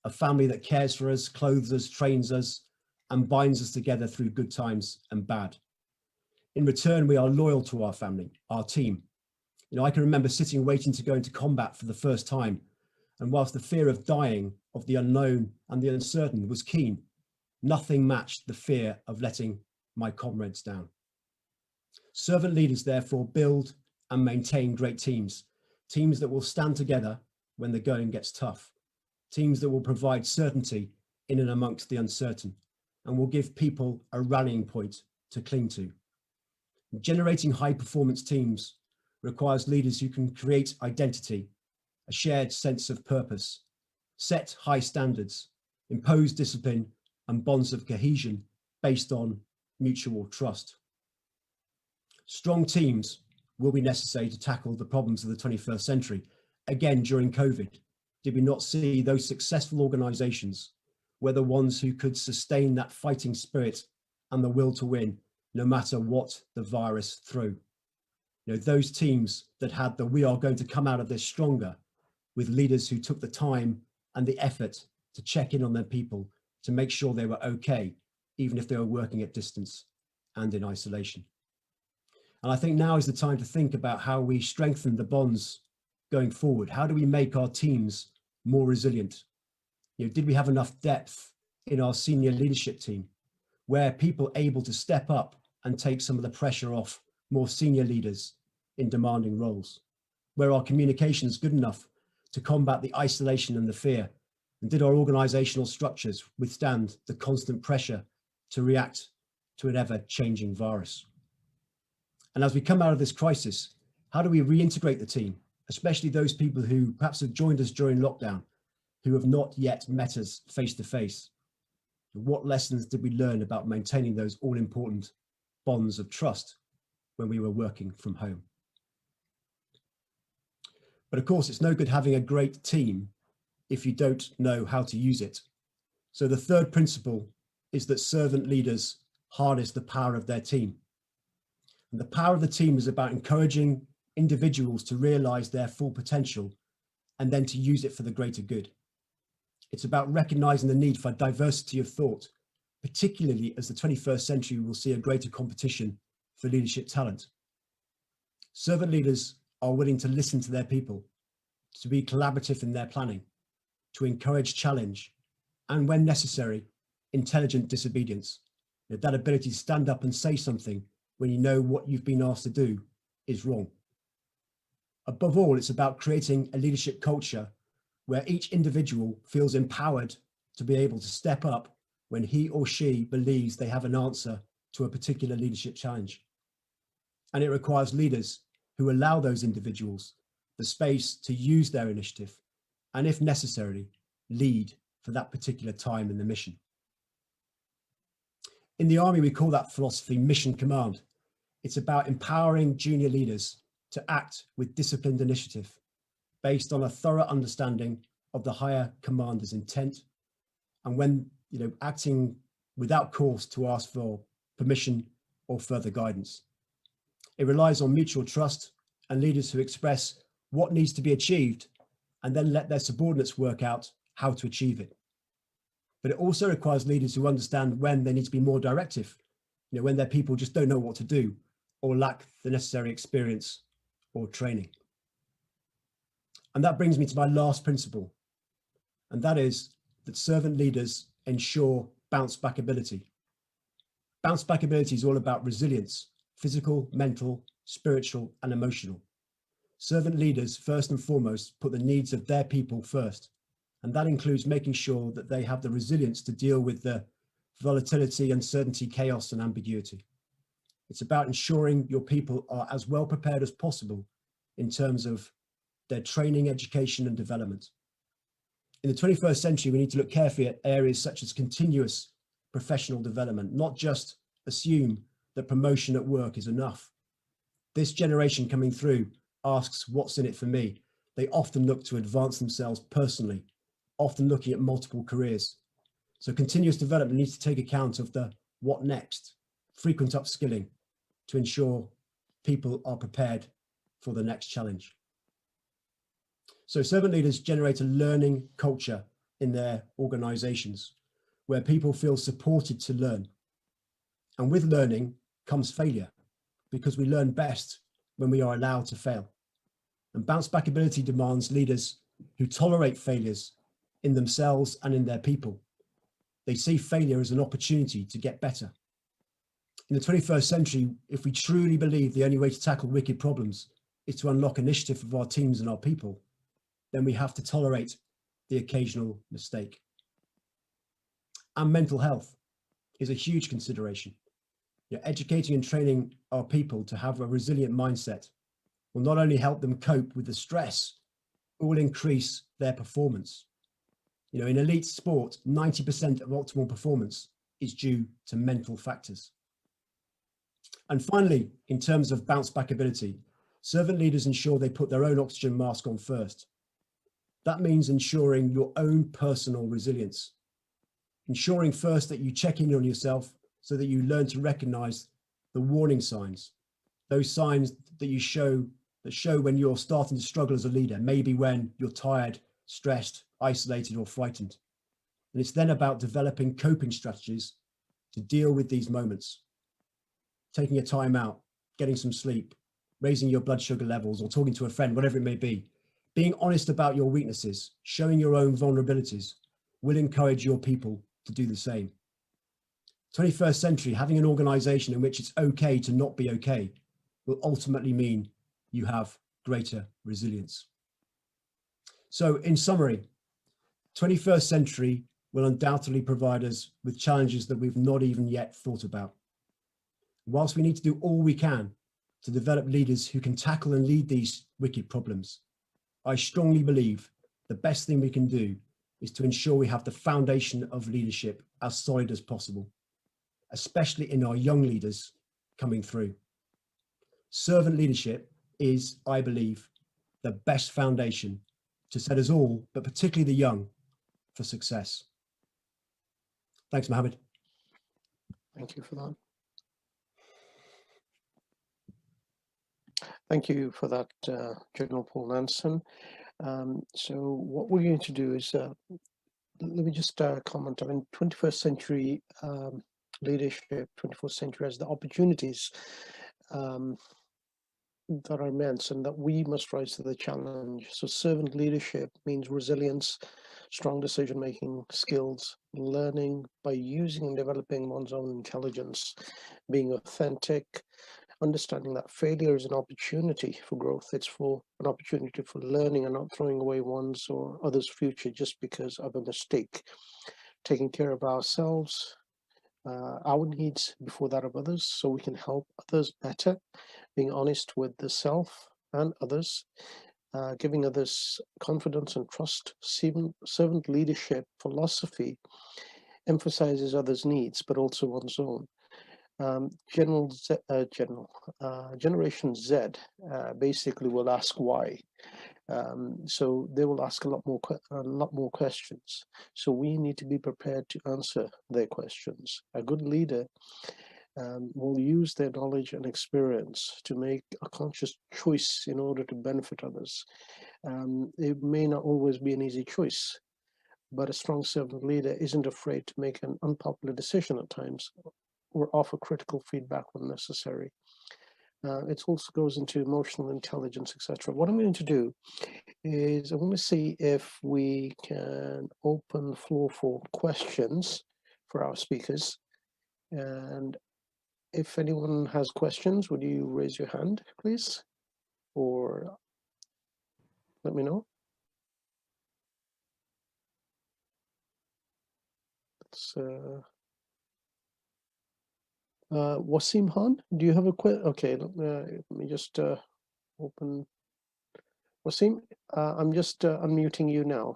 S10: a family that cares for us, clothes us, trains us, and binds us together through good times and bad. In return, we are loyal to our family, our team. You know, I can remember sitting waiting to go into combat for the first time, and whilst the fear of dying, of the unknown and the uncertain was keen, nothing matched the fear of letting my comrades down. Servant leaders therefore build and maintain great teams, teams that will stand together when the going gets tough, teams that will provide certainty in and amongst the uncertain, and will give people a rallying point to cling to. Generating high performance teams requires leaders who can create identity, a shared sense of purpose, set high standards, impose discipline and bonds of cohesion based on mutual trust. Strong teams will be necessary to tackle the problems of the 21st century. Again, during COVID, did we not see those successful organizations were the ones who could sustain that fighting spirit and the will to win, no matter what the virus threw? You know, those teams that had the "we are going to come out of this stronger," with leaders who took the time and the effort to check in on their people to make sure they were okay, even if they were working at distance and in isolation. And I think now is the time to think about how we strengthen the bonds going forward. How do we make our teams more resilient? You know, did we have enough depth in our senior leadership team where people able to step up and take some of the pressure off more senior leaders in demanding roles? Where our communication is good enough to combat the isolation and the fear? And did our organizational structures withstand the constant pressure to react to an ever-changing virus? And as we come out of this crisis, how do we reintegrate the team, especially those people who perhaps have joined us during lockdown, who have not yet met us face to face? What lessons did we learn about maintaining those all-important bonds of trust when we were working from home? But of course, it's no good having a great team if you don't know how to use it. So the third principle is that servant leaders harness the power of their team. And the power of the team is about encouraging individuals to realize their full potential and then to use it for the greater good. It's about recognizing the need for diversity of thought, particularly as the 21st century will see a greater competition for leadership talent. Servant leaders are willing to listen to their people, to be collaborative in their planning, to encourage challenge, and when necessary, intelligent disobedience. You know, that ability to stand up and say something when you know what you've been asked to do is wrong. Above all, it's about creating a leadership culture where each individual feels empowered to be able to step up when he or she believes they have an answer to a particular leadership challenge. And it requires leaders who allow those individuals the space to use their initiative and, if necessary, lead for that particular time in the mission. In the Army, we call that philosophy mission command. It's about empowering junior leaders to act with disciplined initiative based on a thorough understanding of the higher commander's intent, and when acting without cause to ask for permission or further guidance. It relies on mutual trust and leaders who express what needs to be achieved and then let their subordinates work out how to achieve it. But it also requires leaders who understand when they need to be more directive, when their people just don't know what to do or lack the necessary experience or training. And that brings me to my last principle, and that is that servant leaders ensure bounce back ability. Bounce back ability is all about resilience, physical, mental, spiritual, and emotional. Servant leaders, first and foremost, put the needs of their people first. And that includes making sure that they have the resilience to deal with the volatility, uncertainty, chaos, and ambiguity. It's about ensuring your people are as well prepared as possible in terms of their training, education, and development. In the 21st century, we need to look carefully at areas such as continuous professional development, not just assume that promotion at work is enough. This generation coming through asks, what's in it for me? They often look to advance themselves personally, often looking at multiple careers. So continuous development needs to take account of the what next, frequent upskilling to ensure people are prepared for the next challenge. So servant leaders generate a learning culture in their organizations where people feel supported to learn. And with learning comes failure, because we learn best when we are allowed to fail. And bounce back ability demands leaders who tolerate failures in themselves and in their people. They see failure as an opportunity to get better. In the 21st century, if we truly believe the only way to tackle wicked problems is to unlock initiative of our teams and our people, then we have to tolerate the occasional mistake. And mental health is a huge consideration. Educating and training our people to have a resilient mindset will not only help them cope with the stress, it will increase their performance. In elite sport, 90% of optimal performance is due to mental factors. And finally, in terms of bounce back ability, servant leaders ensure they put their own oxygen mask on first. That means ensuring your own personal resilience. Ensuring first that you check in on yourself so that you learn to recognize the warning signs, those signs that show when you're starting to struggle as a leader, maybe when you're tired, stressed, isolated, or frightened. And it's then about developing coping strategies to deal with these moments. Taking a time out, getting some sleep, raising your blood sugar levels, or talking to a friend, whatever it may be. Being honest about your weaknesses, showing your own vulnerabilities, will encourage your people to do the same. 21st century, having an organization in which it's okay to not be okay will ultimately mean you have greater resilience. So in summary, 21st century will undoubtedly provide us with challenges that we've not even yet thought about. Whilst we need to do all we can to develop leaders who can tackle and lead these wicked problems, I strongly believe the best thing we can do is to ensure we have the foundation of leadership as solid as possible, especially in our young leaders coming through. Servant leadership is, I believe, the best foundation to set us all, but particularly the young, for success. Thanks, Mohammed.
S1: Thank you for that. Thank you for that, General Paul Nanson. So what we're going to do is, let me just comment. I mean, 21st century leadership, 21st century has the opportunities that are immense, and that we must rise to the challenge. So servant leadership means resilience, strong decision-making skills, learning by using and developing one's own intelligence, being authentic, understanding that failure is an opportunity for growth. It's for an opportunity for learning and not throwing away one's or others' future just because of a mistake. taking care of ourselves, our needs before that of others, so we can help others better, being honest with the self and others, giving others confidence and trust. Servant leadership philosophy emphasizes others' needs, but also one's own. Generation Z basically will ask why. So they will ask a lot more questions. So we need to be prepared to answer their questions. A good leader will use their knowledge and experience to make a conscious choice in order to benefit others. It may not always be an easy choice, but a strong servant leader isn't afraid to make an unpopular decision at times or offer critical feedback when necessary. It also goes into emotional intelligence, etc. What I'm going to do is I want to see if we can open the floor for questions for our speakers. And if anyone has questions, would you raise your hand, please? Or let me know. It's, Wasim Khan, do you have a question? Okay, let me just open. Wasim, I'm just unmuting you now.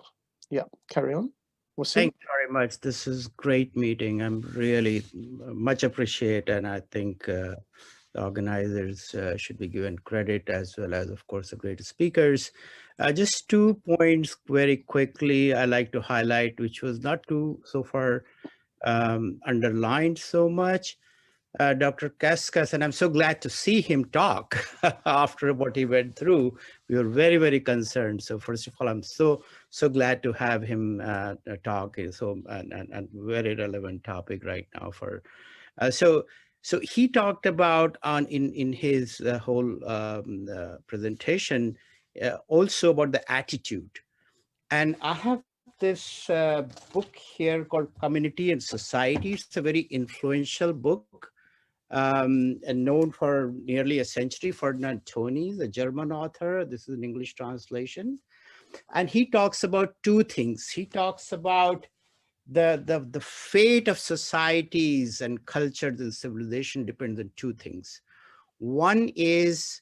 S1: Yeah, carry on. Wasim.
S11: Thank you very much. This is great meeting. I'm really much appreciate, and I think the organizers should be given credit, as well as, of course, the great speakers. Just 2 points very quickly I like to highlight, which was not too so far underlined so much. Dr. Kaskas, and I'm so glad to see him talk after what he went through. We were very, very concerned. So first of all, I'm so glad to have him talk. So and very relevant topic right now for. So he talked about in his whole presentation also about the attitude, and I have this book here called Community and Society. It's a very influential book. And known for nearly a century, Ferdinand Tönnies, the German author. This is an English translation. And he talks about 2 things. He talks about the fate of societies and cultures and civilization depends on 2 things. One is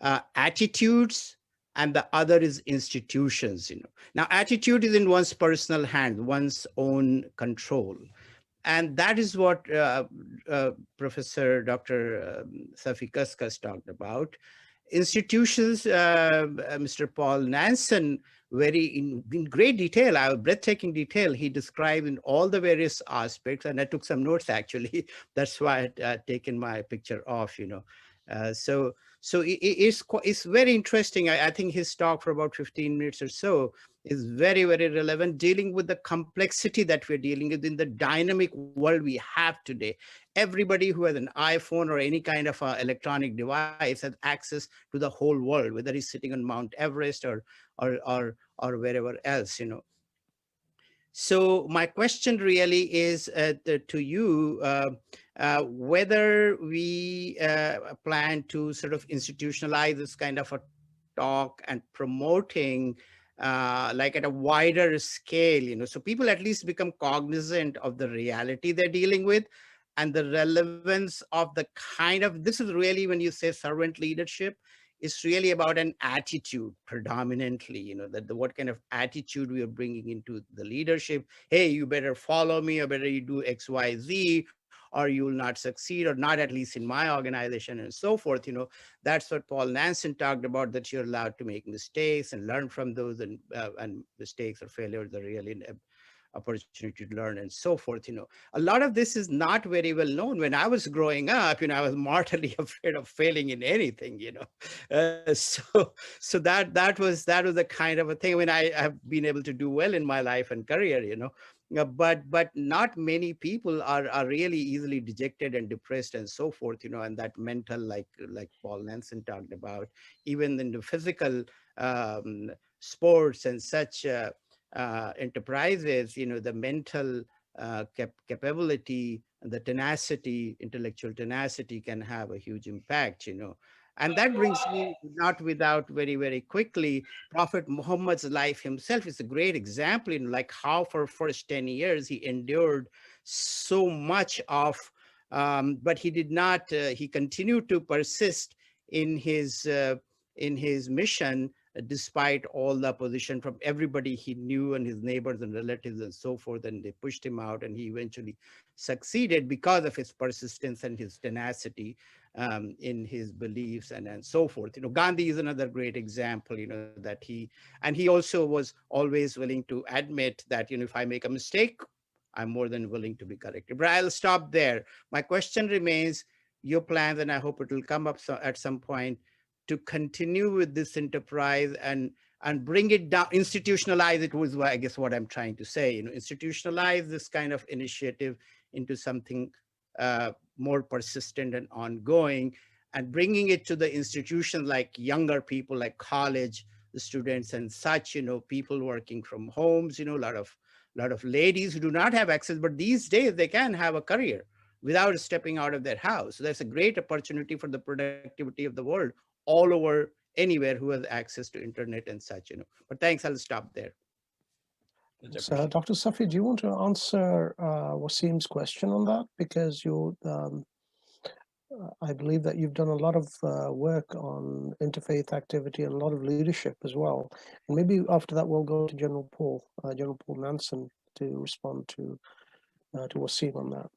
S11: attitudes, and the other is institutions. Now, attitude is in one's personal hand, one's own control. And that is what Professor Dr. Safi Kaskas talked about. Institutions, Mr. Paul Nanson, in great detail, breathtaking detail, he described in all the various aspects, and I took some notes actually. That's why I'd taken my picture off, So it's very interesting. I think his talk for about 15 minutes or so is very, very relevant, dealing with the complexity that we're dealing with in the dynamic world we have today. Everybody who has an iPhone or any kind of electronic device has access to the whole world, whether he's sitting on Mount Everest or wherever else, So my question really is to you, whether we plan to sort of institutionalize this kind of a talk and promoting like at a wider scale, so people at least become cognizant of the reality they're dealing with and the relevance of the kind of, this is really when you say servant leadership, it's really about an attitude predominantly, that what kind of attitude we are bringing into the leadership. Hey, you better follow me, or better you do X, Y, Z, or you will not succeed, or not at least in my organization, and so forth. That's what Paul Nanson talked about, that you're allowed to make mistakes and learn from those, and mistakes or failures are really an opportunity to learn, and so forth. A lot of this is not very well known. When I was growing up, I was mortally afraid of failing in anything, so that was the kind of a thing. I have been able to do well in my life and career, but not many people are really easily dejected and depressed and so forth, and that mental, like Paul Nanson talked about, even in the physical sports and such enterprises, the mental capability and the tenacity, intellectual tenacity can have a huge impact, And that brings me, not without very, very quickly, Prophet Muhammad's life himself is a great example in like how for first 10 years he endured so much of, but he did not, he continued to persist in his mission, despite all the opposition from everybody he knew and his neighbors and relatives and so forth, and they pushed him out, and he eventually succeeded because of his persistence and his tenacity in his beliefs and so forth. You know, Gandhi is another great example, you know, that he also was always willing to admit that, you know, if I make a mistake, I'm more than willing to be corrected. But I'll stop there. My question remains, your plans, and I hope it will come up at some point, to continue with this enterprise and bring it down, institutionalize it was, I guess, what I'm trying to say, you know, institutionalize this kind of initiative into something more persistent and ongoing, and bringing it to the institutions like younger people, like college students and such, you know, people working from homes, you know, a lot of ladies who do not have access, but these days they can have a career without stepping out of their house. So that's a great opportunity for the productivity of the world all over, anywhere who has access to internet and such, you know. But thanks, I'll stop there.
S1: So, Dr. Safi, do you want to answer Wasim's question on that? Because you, I believe that you've done a lot of work on interfaith activity and a lot of leadership as well. And maybe after that, we'll go to General Paul Nanson, to respond to Wasim on that.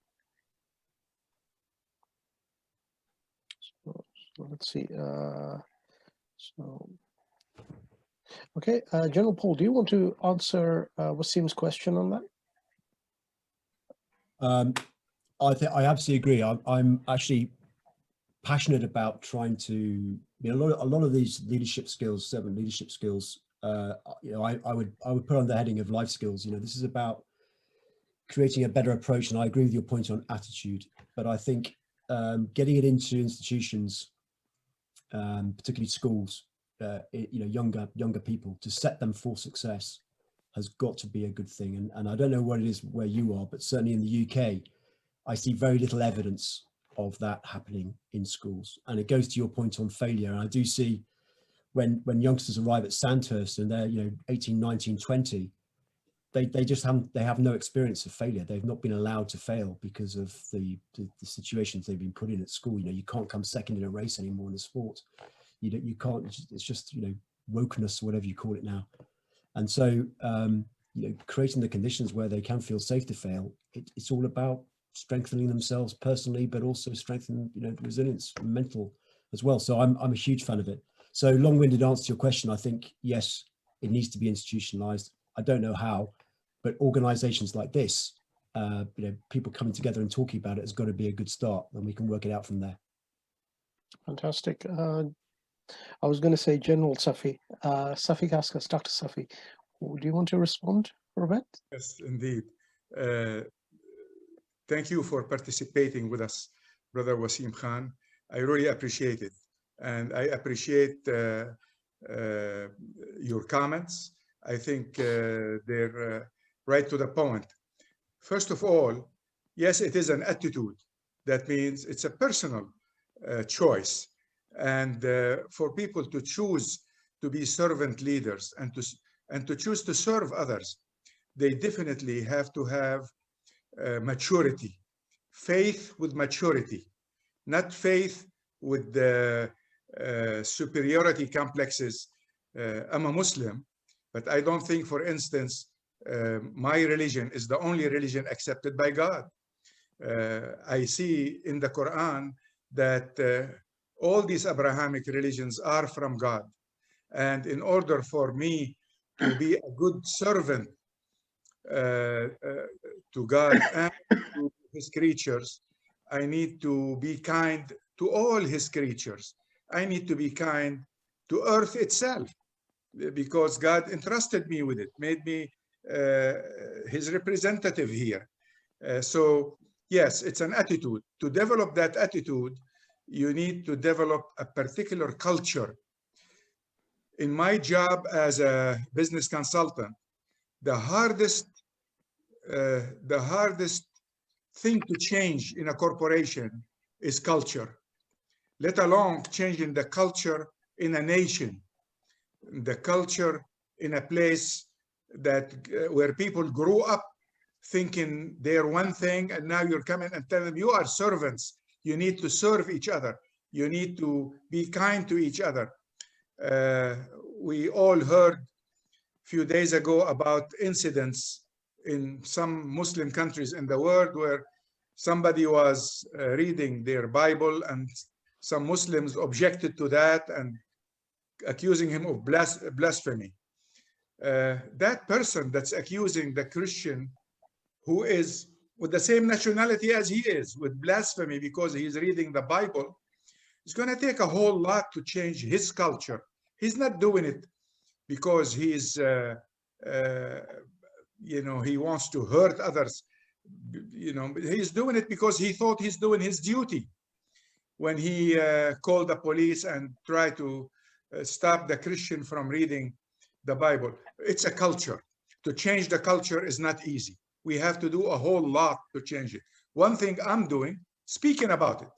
S1: So let's see. Okay, General Paul, do you want to answer Wasim's question on that?
S10: I absolutely agree. I'm actually passionate about trying to, you know, a lot of these leadership skills, 7 leadership skills, you know, I would put on the heading of life skills. You know, this is about creating a better approach, and I agree with your point on attitude. But I think getting it into institutions, particularly schools, you know, younger people, to set them for success has got to be a good thing. And I don't know what it is where you are, but certainly in the UK, I see very little evidence of that happening in schools. And it goes to your point on failure. And I do see when youngsters arrive at Sandhurst and they're, you know, 18, 19, 20, they just have no experience of failure. They've not been allowed to fail because of the situations they've been put in at school. You know, you can't come second in a race anymore in a sport. You can't, it's just, you know, wokeness, whatever you call it now. And so, you know, creating the conditions where they can feel safe to fail, it's all about strengthening themselves personally, but also strengthening, you know, resilience, mental as well. So I'm a huge fan of it. So long-winded answer to your question, I think, yes, it needs to be institutionalized. I don't know how, but organizations like this, you know, people coming together and talking about it has got to be a good start, and we can work it out from there.
S1: Fantastic. I was going to say General Safi, Safi Kaskas, Dr. Safi, do you want to respond for a bit?
S3: Yes, indeed. Thank you for participating with us, Brother Wasim Khan. I really appreciate it. And I appreciate your comments. I think they're right to the point. First of all, yes, it is an attitude. That means it's a personal choice. And for people to choose to be servant leaders and to choose to serve others, they definitely have to have maturity, faith with maturity, not faith with the superiority complexes. I'm a Muslim, but I don't think, for instance, my religion is the only religion accepted by God. I see in the Quran that all these Abrahamic religions are from God. And in order for me to be a good servant to God and to his creatures, I need to be kind to all his creatures. I need to be kind to earth itself, because God entrusted me with it, made me his representative here. So yes, it's an attitude. To develop that attitude, you need to develop a particular culture. In my job as a business consultant, the hardest thing to change in a corporation is culture. let alone changing the culture in a nation, the culture in a place that where people grew up thinking they're one thing, and now you're coming and telling them you are servants. You need to serve each other. You need to be kind to each other. We all heard a few days ago about incidents in some Muslim countries in the world where somebody was reading their Bible and some Muslims objected to that and accusing him of blasphemy. That person that's accusing the Christian who is with the same nationality as he is with blasphemy because he's reading the Bible, it's going to take a whole lot to change his culture. He's not doing it because he's, you know, he wants to hurt others. You know, he's doing it because he thought he's doing his duty when he called the police and tried to stop the Christian from reading the Bible. It's a culture. To change the culture is not easy. We have to do a whole lot to change it. One thing I'm doing, speaking about it,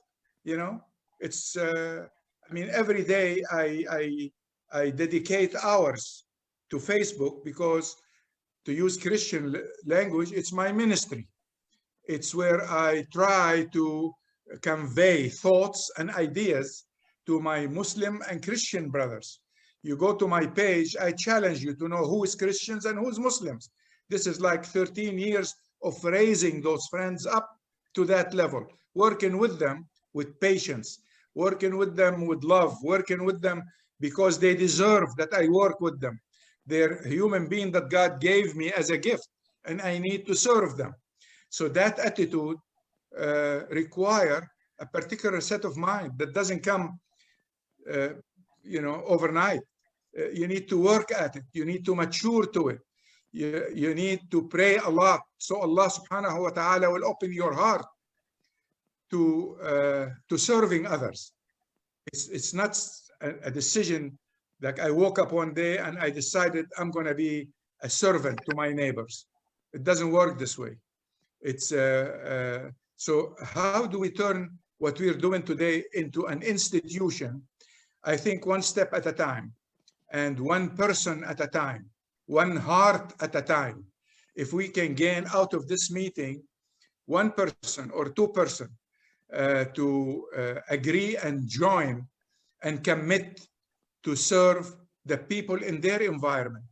S3: you know, it's, I mean, every day I dedicate hours to Facebook because to use Christian language, it's my ministry. It's where I try to convey thoughts and ideas to my Muslim and Christian brothers. You go to my page, I challenge you to know who is Christians and who's Muslims. This is like 13 years of raising those friends up to that level, working with them with patience, working with them with love, working with them because they deserve that I work with them. They're a human being that God gave me as a gift, and I need to serve them. So that attitude require a particular set of mind that doesn't come, you know, overnight. You need to work at it. You need to mature to it. You need to pray a lot. So Allah subhanahu wa ta'ala will open your heart to serving others. It's not a decision like I woke up one day and I decided I'm going to be a servant to my neighbors. It doesn't work this way. It's so how do we turn what we're doing today into an institution? I think one step at a time and one person at a time, one heart at a time. If we can gain out of this meeting one person or two persons to agree and join and commit to serve the people in their environment,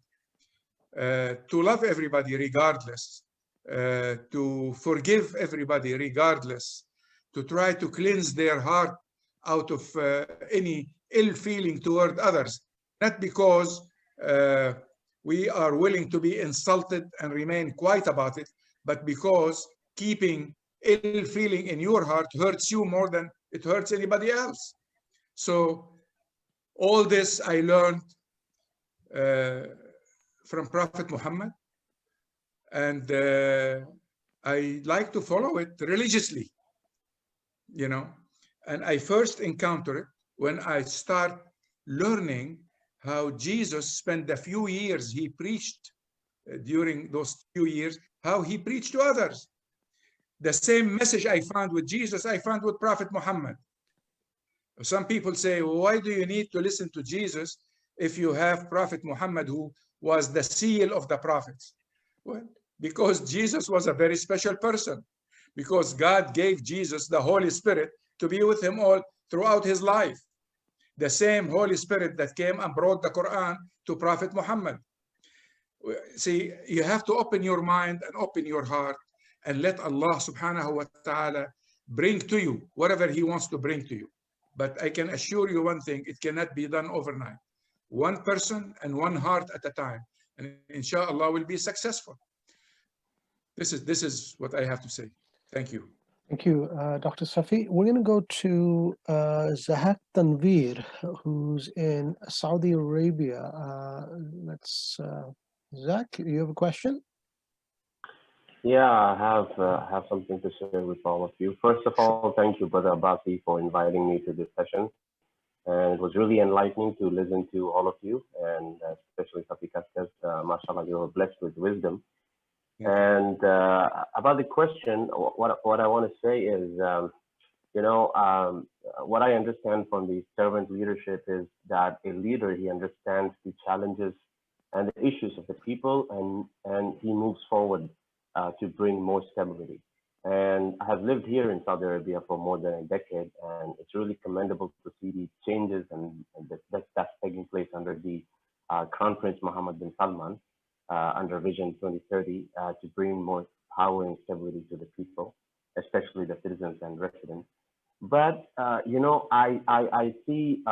S3: to love everybody regardless, to forgive everybody regardless, to try to cleanse their heart out of any ill feeling toward others, not because we are willing to be insulted and remain quiet about it, but because keeping ill feeling in your heart hurts you more than it hurts anybody else. So all this I learned from Prophet Muhammad, and I like to follow it religiously, you know. And I first encounter it when I start learning how Jesus spent the few years he preached during those few years, how he preached to others. The same message I found with Jesus, I found with Prophet Muhammad. Some people say, well, why do you need to listen to Jesus if you have Prophet Muhammad, who was the seal of the prophets? Well, because Jesus was a very special person, because God gave Jesus the Holy Spirit to be with him all throughout his life. The same Holy Spirit that came and brought the Quran to Prophet Muhammad. See, you have to open your mind and open your heart and let Allah subhanahu wa ta'ala bring to you whatever he wants to bring to you. But I can assure you one thing, it cannot be done overnight. One person and one heart at a time. And inshallah will be successful. This is what I have to say. Thank you.
S1: Thank you, Dr. Safi. We're going to go to Zahak Tanveer, who's in Saudi Arabia. Zach, you have a question?
S12: Yeah, I have something to share with all of you. First of all, thank you, Brother Abbasi, for inviting me to this session. And it was really enlightening to listen to all of you, and especially Safi Kaskas. MashaAllah, you were blessed with wisdom. And about the question, what I want to say is, What I understand from the servant leadership is that a leader, he understands the challenges and the issues of the people, and he moves forward to bring more stability. And I have lived here in Saudi Arabia for more than a decade, and it's really commendable to see the changes and that's taking place under the Crown Prince Mohammed bin Salman under Vision 2030 to bring more power and stability to the people, especially the citizens and residents. But I see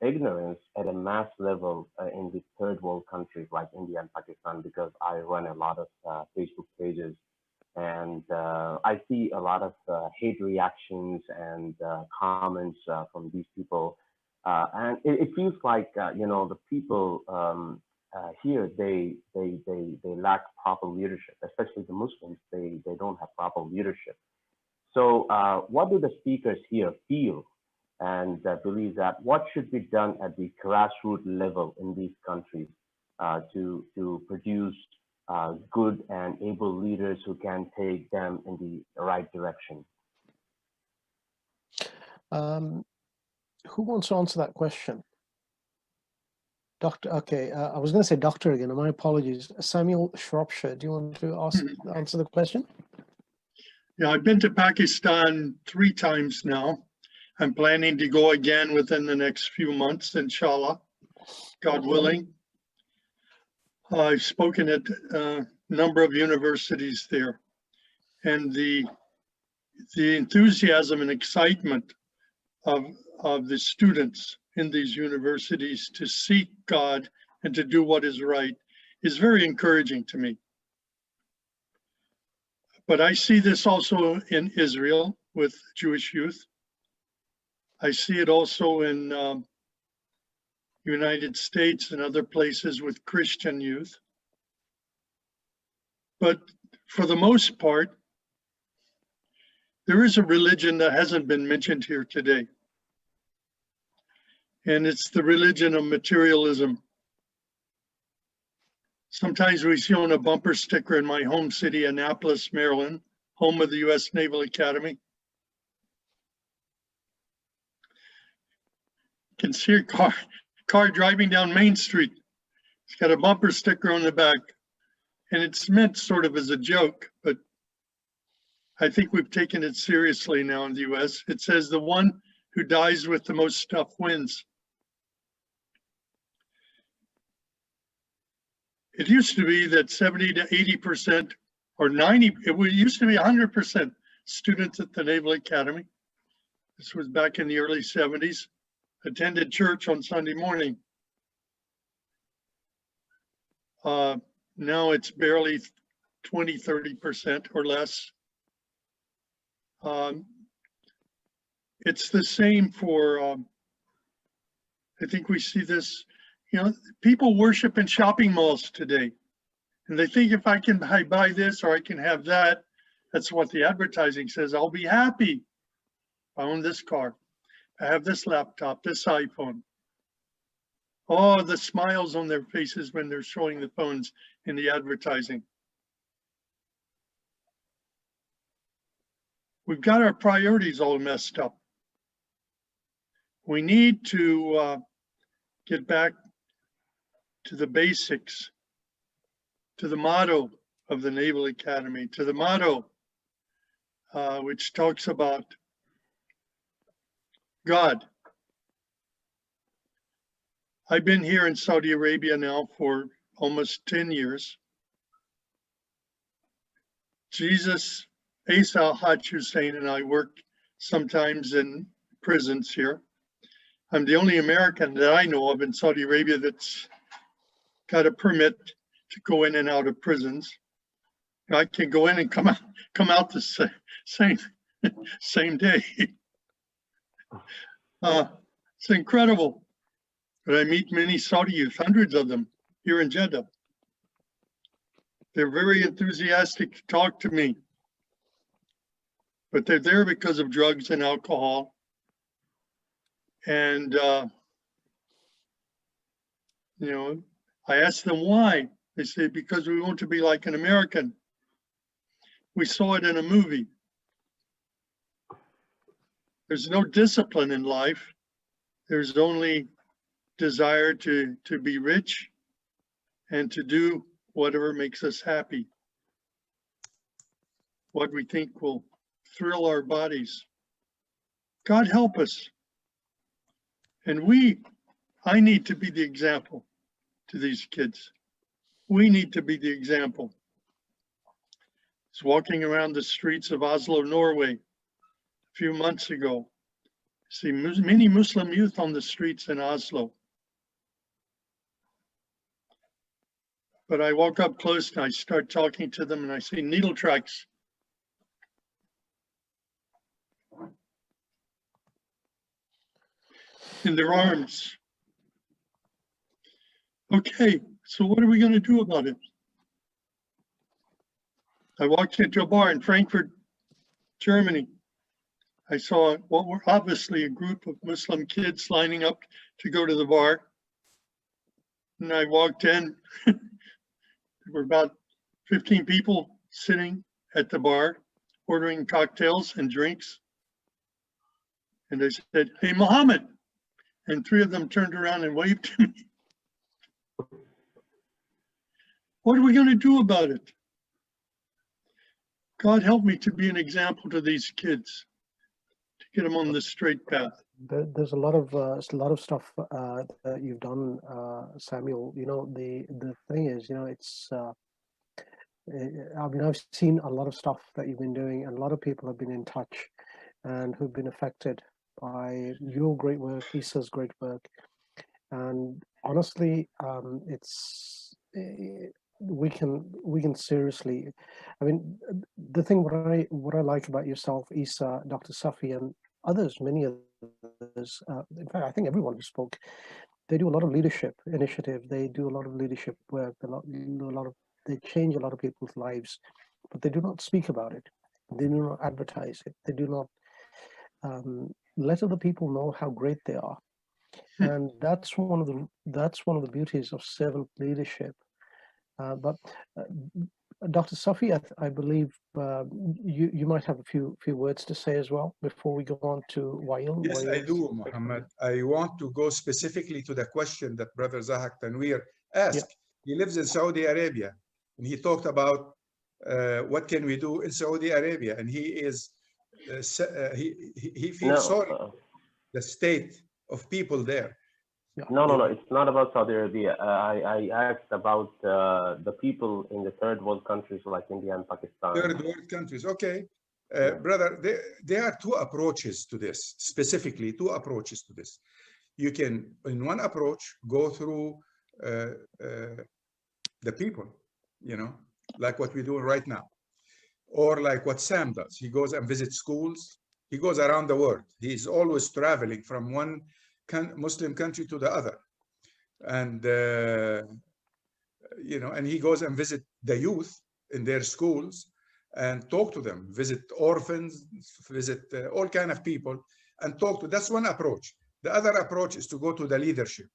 S12: ignorance at a mass level in the third world countries like India and Pakistan, because I run a lot of Facebook pages, and I see a lot of hate reactions and comments from these people, and it feels like the people here they lack proper leadership, especially the Muslims. They don't have proper leadership. So what do the speakers here feel and believe that what should be done at the grassroots level in these countries to produce good and able leaders who can take them in the right direction?
S1: Who wants to answer that question? Doctor, okay, I was going to say doctor again, and my apologies. Samuel Shropshire, do you want to answer the question?
S4: Yeah, I've been to Pakistan 3 times now. I'm planning to go again within the next few months, inshallah, God willing. I've spoken at a number of universities there, and the enthusiasm and excitement of the students in these universities to seek God and to do what is right is very encouraging to me. But I see this also in Israel with Jewish youth. I see it also in United States and other places with Christian youth. But for the most part, there is a religion that hasn't been mentioned here today. And it's the religion of materialism. Sometimes we see on a bumper sticker in my home city, Annapolis, Maryland, home of the U.S. Naval Academy. You can see a car driving down Main Street. It's got a bumper sticker on the back, and it's meant sort of as a joke, but I think we've taken it seriously now in the U.S. It says the one who dies with the most stuff wins. It used to be that 70 to 80% or 90, it used to be 100% students at the Naval Academy. This was back in the early 70s, attended church on Sunday morning. Now it's barely 20, 30% or less. It's the same for, I think we see this, people worship in shopping malls today. And they think if I can buy this or I can have that, that's what the advertising says, I'll be happy. I own this car. I have this laptop, this iPhone. Oh, the smiles on their faces when they're showing the phones in the advertising. We've got our priorities all messed up. We need to get back to the basics, to the motto of the Naval Academy, to the motto which talks about God. I've been here in Saudi Arabia now for almost 10 years. Jesus, Alhaj Hussein, and I work sometimes in prisons here. I'm the only American that I know of in Saudi Arabia that's got a permit to go in and out of prisons. I can go in and come out the same day. It's incredible. But I meet many Saudi youth, hundreds of them here in Jeddah. They're very enthusiastic to talk to me, but they're there because of drugs and alcohol. And, I ask them why. They say, because we want to be like an American. We saw it in a movie. There's no discipline in life. There's only desire to be rich and to do whatever makes us happy. What we think will thrill our bodies. God help us. And I need to be the example to these kids. We need to be the example. I was walking around the streets of Oslo, Norway, a few months ago. See many Muslim youth on the streets in Oslo. But I walk up close and I start talking to them and I see needle tracks. In their arms. Okay, so what are we going to do about it? I walked into a bar in Frankfurt, Germany. I saw what were obviously a group of Muslim kids lining up to go to the bar. And I walked in. There were about 15 people sitting at the bar, ordering cocktails and drinks. And I said, "Hey, Mohammed." And 3 of them turned around and waved to me. What are we going to do about it? God help me to be an example to these kids, to get them on the straight path.
S1: There's a lot of stuff that you've done, Samuel. You know, the thing is, you know, it's. I mean, I've seen a lot of stuff that you've been doing, and a lot of people have been in touch, and who've been affected by your great work, Isa's great work, and honestly, we can seriously. I mean, the thing what I like about yourself, Isa, Dr. Safi, and others, many others. In fact, I think everyone who spoke, they do a lot of leadership initiative. They do a lot of leadership work. They change a lot of people's lives, but they do not speak about it. They do not advertise it. They do not let other people know how great they are. And that's one of the beauties of servant leadership. But Dr. Safi, I believe you might have a few words to say as well before we go on to Wael.
S3: Yes, I do, Mohammed. I want to go specifically to the question that Brother Zahak Tanwir asked. Yeah. He lives in Saudi Arabia, and he talked about what can we do in Saudi Arabia, and he is he feels sorry the state of people there.
S12: No, it's not about Saudi Arabia. I asked about the people in the third world countries like India and Pakistan.
S3: Third world countries, okay. Brother, there are 2 approaches to this, specifically 2 approaches to this. You can, in one approach, go through the people, you know, like what we're doing right now. Or like what Sam does. He goes and visits schools. He goes around the world. He's always traveling from one Muslim country to the other, and you know, and he goes and visit the youth in their schools and talk to them, visit orphans, visit all kind of people, and talk to. That's one approach. The other approach is to go to the leadership.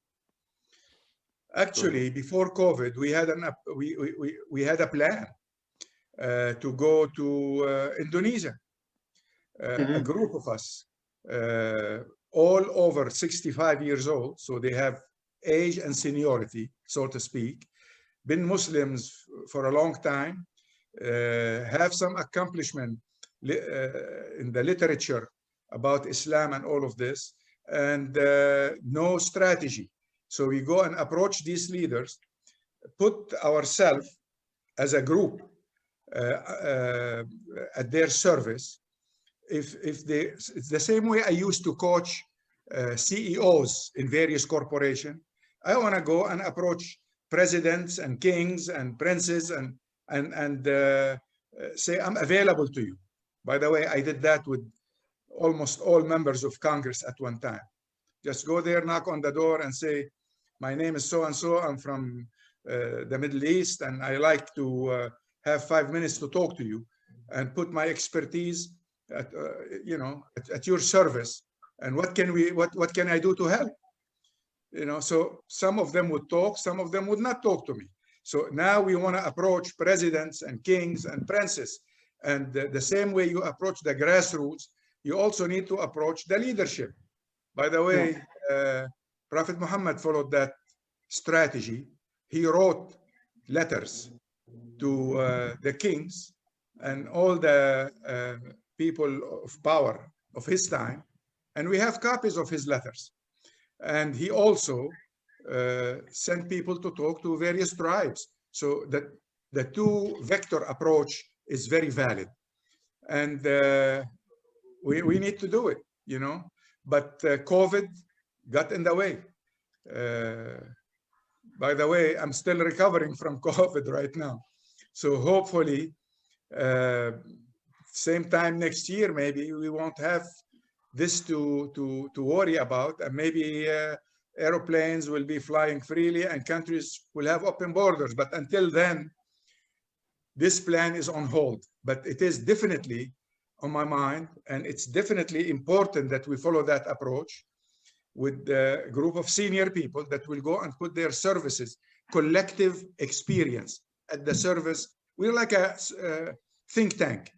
S3: Actually, before COVID, we had a plan to go to Indonesia. A group of us. All over 65 years old, so they have age and seniority, so to speak, been Muslims for a long time, have some accomplishment in the literature about Islam and all of this, and no strategy. So we go and approach these leaders, put ourselves as a group at their service. It's the same way I used to coach CEOs in various corporations. I want to go and approach presidents and kings and princes and say, I'm available to you. By the way, I did that with almost all members of Congress at one time. Just go there, knock on the door and say, my name is so-and-so, I'm from the Middle East, and I like to have 5 minutes to talk to you and put my expertise at, you know, at your service, and what can I do to help? You know, so some of them would talk, some of them would not talk to me. So now we want to approach presidents and kings and princes, and the same way you approach the grassroots, you also need to approach the leadership. By the way, Prophet Muhammad followed that strategy. He wrote letters to the kings and all the people of power of his time, and we have copies of his letters. And he also sent people to talk to various tribes. So that the two-vector approach is very valid, and we need to do it, you know. But COVID got in the way. By the way, I'm still recovering from COVID right now. So hopefully, same time next year, maybe we won't have this to worry about, and maybe aeroplanes will be flying freely and countries will have open borders. But until then, this plan is on hold. But it is definitely on my mind, and it's definitely important that we follow that approach with a group of senior people that will go and put their services, collective experience at the service. We're like a think tank,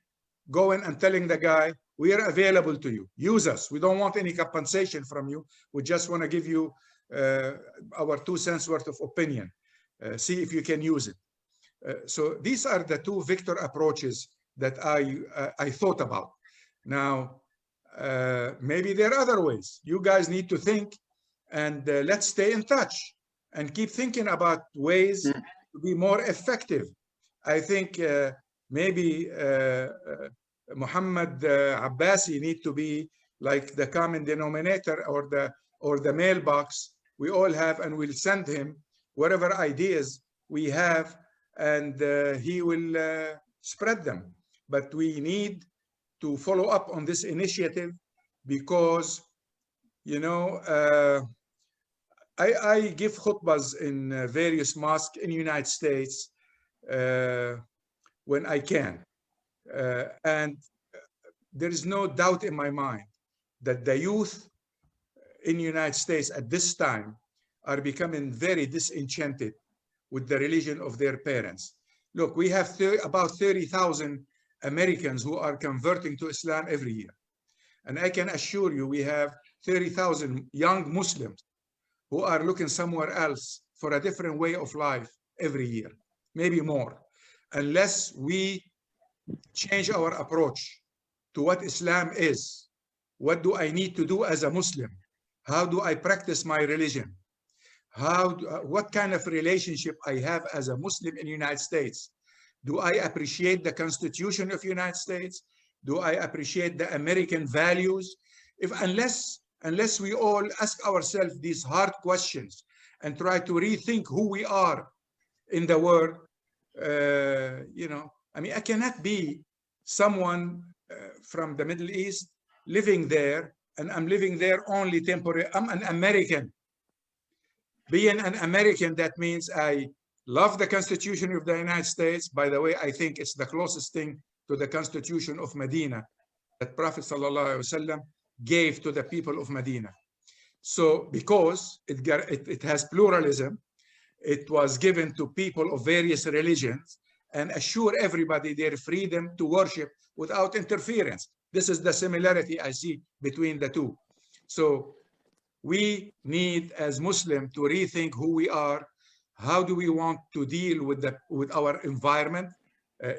S3: going and telling the guy, we are available to you, use us. We don't want any compensation from you. We just want to give you our 2 cents worth of opinion. See if you can use it. So these are the two-vector approaches that I thought about. Now, maybe there are other ways. You guys need to think, and let's stay in touch and keep thinking about ways to be more effective. I think maybe Mohammed Abbasi need to be like the common denominator or the mailbox we all have, and we'll send him whatever ideas we have, and he will spread them. But we need to follow up on this initiative because, you know, I give khutbas in various mosques in the United States when I can. And there is no doubt in my mind that the youth in the United States at this time are becoming very disenchanted with the religion of their parents. Look, we have about 30,000 Americans who are converting to Islam every year. And I can assure you, we have 30,000 young Muslims who are looking somewhere else for a different way of life every year, maybe more. Unless we change our approach to what Islam is, what do I need to do as a Muslim? How do I practice my religion? What kind of relationship I have as a Muslim in the United States? Do I appreciate the Constitution of the United States? Do I appreciate the American values? Unless we all ask ourselves these hard questions and try to rethink who we are in the world, you know, I mean, I cannot be someone from the Middle East living there, and I'm living there only temporarily. I'm an American. Being an American, that means I love the Constitution of the United States. By the way, I think it's the closest thing to the Constitution of Medina that Prophet ﷺ gave to the people of Medina. So because it has pluralism, it was given to people of various religions and assure everybody their freedom to worship without interference. This is the similarity I see between the two. So we need, as Muslims, to rethink who we are. How do we want to deal with our environment,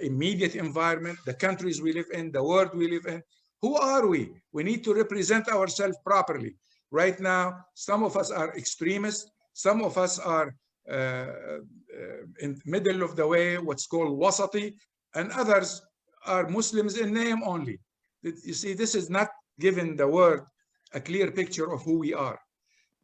S3: immediate environment, the countries we live in, the world we live in? Who are we? We need to represent ourselves properly. Right now, some of us are extremists. Some of us are in middle of the way, what's called wasati, and others are Muslims in name only. You see, this is not giving the world a clear picture of who we are.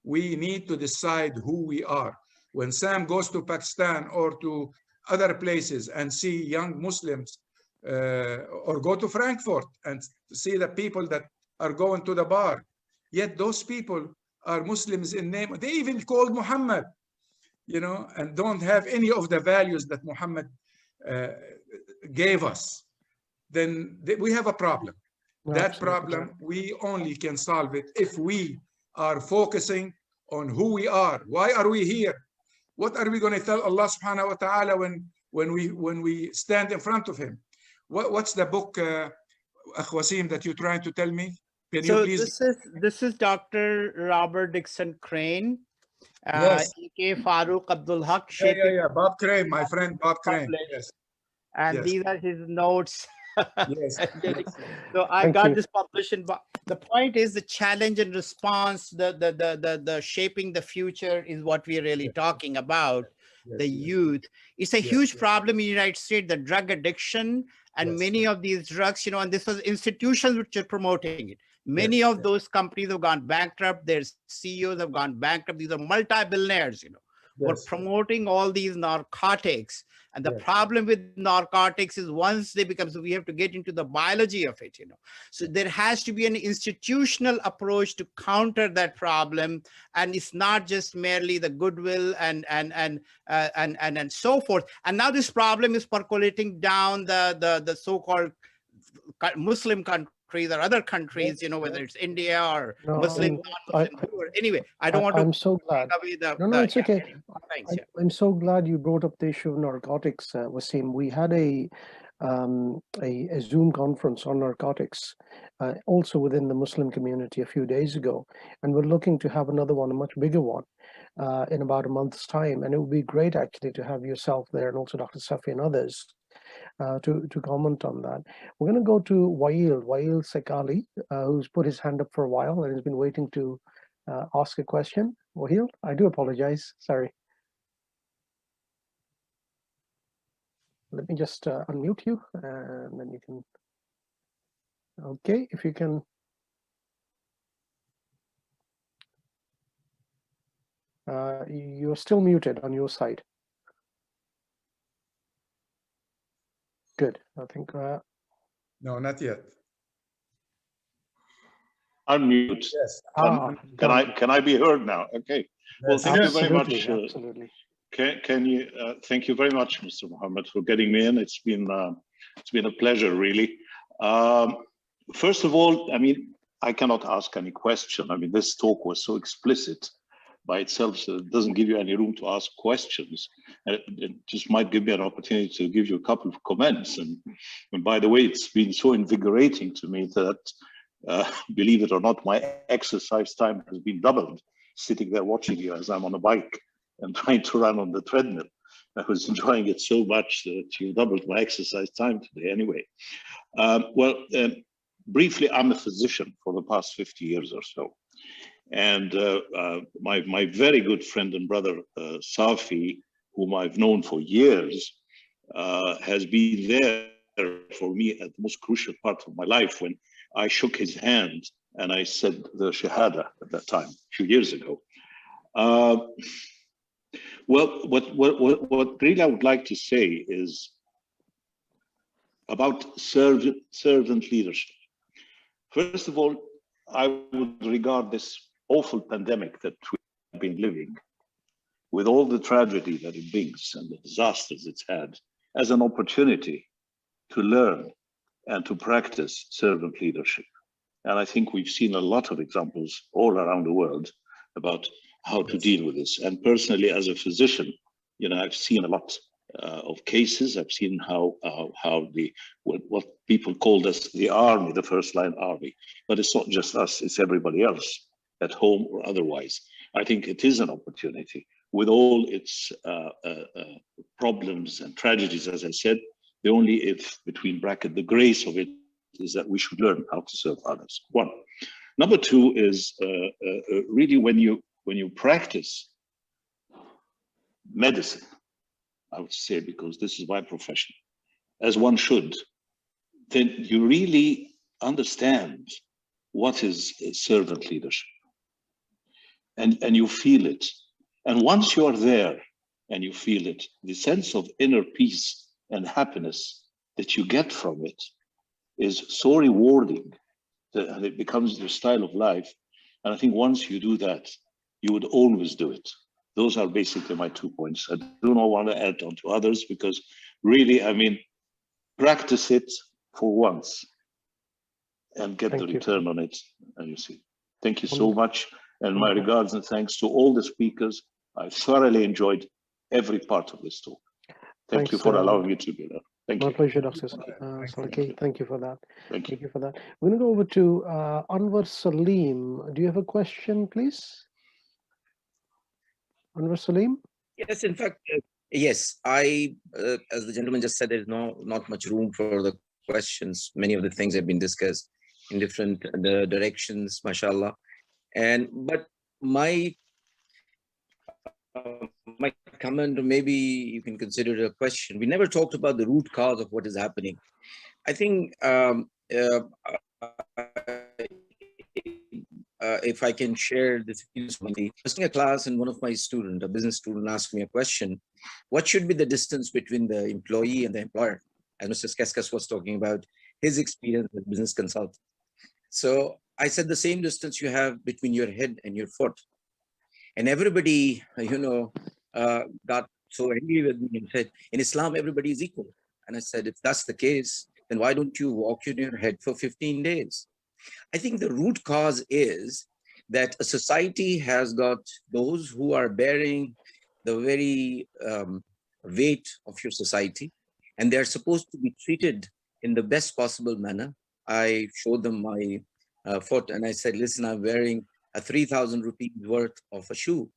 S3: We need to decide who we are. When Sam goes to Pakistan or to other places and see young Muslims, or go to Frankfurt and see the people that are going to the bar, yet those people are Muslims in name. They even called Muhammad, you know, and don't have any of the values that Muhammad gave us. Then we have a problem. That problem, we only can solve it if we are focusing on who we are. Why are we here? What are we going to tell Allah subhanahu wa ta'ala when we stand in front of him? What's the book? Wasim, that you're trying to tell me? Can you
S11: So
S3: please?
S11: this is Dr. Robert Dixon Crane,
S3: Yes.
S11: A.K. Farooq Abdul Haq,
S3: Yeah. Bob Crane, my friend Bob Crane. Yes.
S11: And
S3: Yes.
S11: these are his notes.
S3: Yes.
S11: So I
S1: Thank
S11: got
S1: you.
S11: this published in. The point is the challenge and response, the shaping the future is what we're really talking about. The youth. It's a huge problem in the United States, the drug addiction, and many of these drugs, you know, and this was institutions which are promoting it. Many of those companies have gone bankrupt. Their CEOs have gone bankrupt. These are multi-billionaires, you know, who are promoting all these narcotics. And the problem with narcotics is once they become, so we have to get into the biology of it, you know. So there has to be an institutional approach to counter that problem. And it's not just merely the goodwill and so forth. And now this problem is percolating down the so-called Muslim countries or other countries, you know, whether it's India or Muslim, non-Muslim. Anyway, I don't want to.
S1: I'm so glad. No, it's okay. I'm so glad you brought up the issue of narcotics, Wasim. We had a Zoom conference on narcotics, also within the Muslim community a few days ago, and we're looking to have another one, a much bigger one, in about a month's time. And it would be great actually to have yourself there and also Dr. Safi and others to comment on that. We're going to go to Wail Sekali, who's put his hand up for a while and has been waiting to ask a question. Wail, I do apologize. Sorry. Let me just unmute you and then you can. Okay, if you can. You're still muted on your side. Good. I think.
S3: No, not yet.
S13: Unmute.
S3: Yes.
S13: Can I be heard now? Okay. Well, thank you very much.
S1: Absolutely.
S13: Can you? Thank you very much, Mr. Mohammed, for getting me in. It's been a pleasure, really. First of all, I mean, I cannot ask any question. I mean, this talk was so explicit by itself, so it doesn't give you any room to ask questions. It just might give me an opportunity to give you a couple of comments. And by the way, it's been so invigorating to me that, believe it or not, my exercise time has been doubled, sitting there watching you as I'm on a bike and trying to run on the treadmill. I was enjoying it so much that you doubled my exercise time today anyway. Briefly, I'm a physician for the past 50 years or so. And my very good friend and brother, Safi, whom I've known for years, has been there for me at the most crucial part of my life when I shook his hand and I said the Shahada at that time, a few years ago. Well, what really I would like to say is about servant leadership. First of all, I would regard this awful pandemic that we've been living, with all the tragedy that it brings and the disasters it's had, as an opportunity to learn and to practice servant leadership. And I think we've seen a lot of examples all around the world about how to deal with this. And personally, as a physician, you know, I've seen a lot of cases. I've seen how what people called us the army, the first line army, but it's not just us, it's everybody else at home or otherwise. I think it is an opportunity with all its problems and tragedies, as I said. The only if, between bracket, the grace of it is that we should learn how to serve others. One. Number two is really when you practice medicine, I would say, because this is my profession, as one should, then you really understand what is servant leadership. And you feel it. And once you are there and you feel it, the sense of inner peace and happiness that you get from it is so rewarding that it becomes your style of life. And I think once you do that, you would always do it. Those are basically my 2 points. I do not want to add on to others because really, I mean, practice it for once and get the return on it, and you see. Thank you so much. And my regards and thanks to all the speakers. I thoroughly enjoyed every part of this talk. Thank you for allowing me to be there. Thank
S1: My
S13: you.
S1: pleasure, Dr. Salki. Thank you for that.
S13: Thank you.
S1: Thank you for that. We're going to go over to Anwar Salim. Do you have a question, please? Anwar Salim?
S14: Yes, in fact, yes. As the gentleman just said, there's not much room for the questions. Many of the things have been discussed in different directions, mashallah. But my comment, or maybe you can consider it a question. We never talked about the root cause of what is happening. I think if I can share this, I was in a class and one of my students, a business student, asked me a question: what should be the distance between the employee and the employer? As Mr. Kaskas was talking about his experience as a business consultant. So I said the same distance you have between your head and your foot. And everybody, got so angry with me and said, in Islam, everybody is equal. And I said, if that's the case, then why don't you walk in your head for 15 days? I think the root cause is that a society has got those who are bearing the very weight of your society, and they're supposed to be treated in the best possible manner. I showed them my foot and I said, listen, I'm wearing a 3,000 rupees worth of a shoe,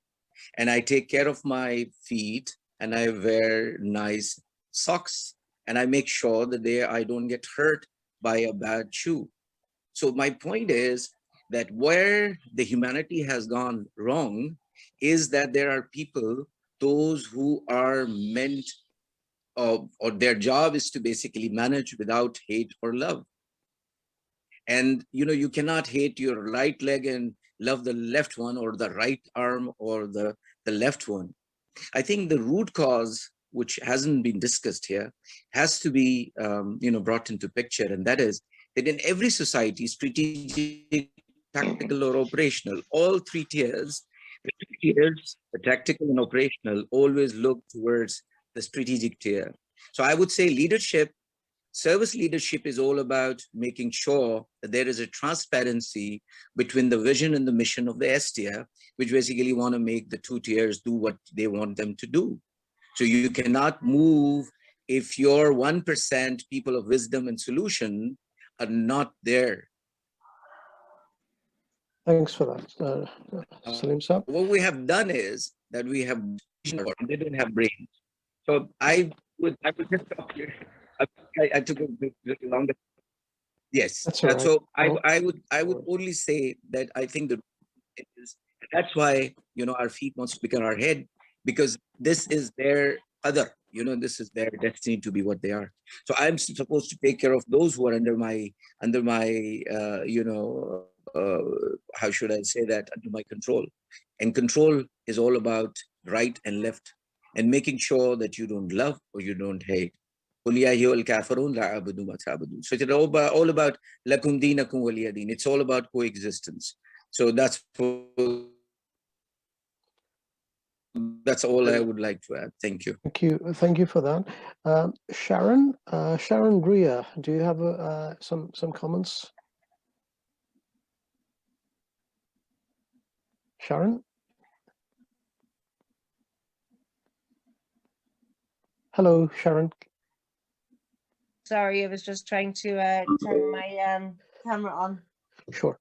S14: and I take care of my feet and I wear nice socks, and I make sure that I don't get hurt by a bad shoe. So my point is that where the humanity has gone wrong is that there are people, those who are meant or their job is to basically manage without hate or love. And you cannot hate your right leg and love the left one, or the right arm or the left one. I think the root cause, which hasn't been discussed here, has to be brought into picture, and that is that in every society, strategic, tactical, or operational, all three tiers, the tactical and operational, always look towards the strategic tier. So I would say leadership, service leadership, is all about making sure that there is a transparency between the vision and the mission of the S tier, which basically want to make the two tiers do what they want them to do. So you cannot move if your 1% people of wisdom and solution are not there.
S1: Thanks for that, Salim Saab.
S14: What we have done is that we have, they don't have brains. So I would just stop here. I took a bit longer. Yes.
S1: That's all right.
S14: So I would only say that I think that's why our feet wants to become our head, because this is their other. This is their destiny to be what they are. So I'm supposed to take care of those who are under my how should I say that, under my control. And control is all about right and left, and making sure that you don't love or you don't hate. So it's all about lakum dinakum waliya din. It's all about coexistence. So that's all I would like to add. Thank you.
S1: Thank you for that. Sharon Greer, do you have some comments? Sharon? Hello, Sharon.
S15: Sorry, I was just trying to turn my camera on.
S1: Sure.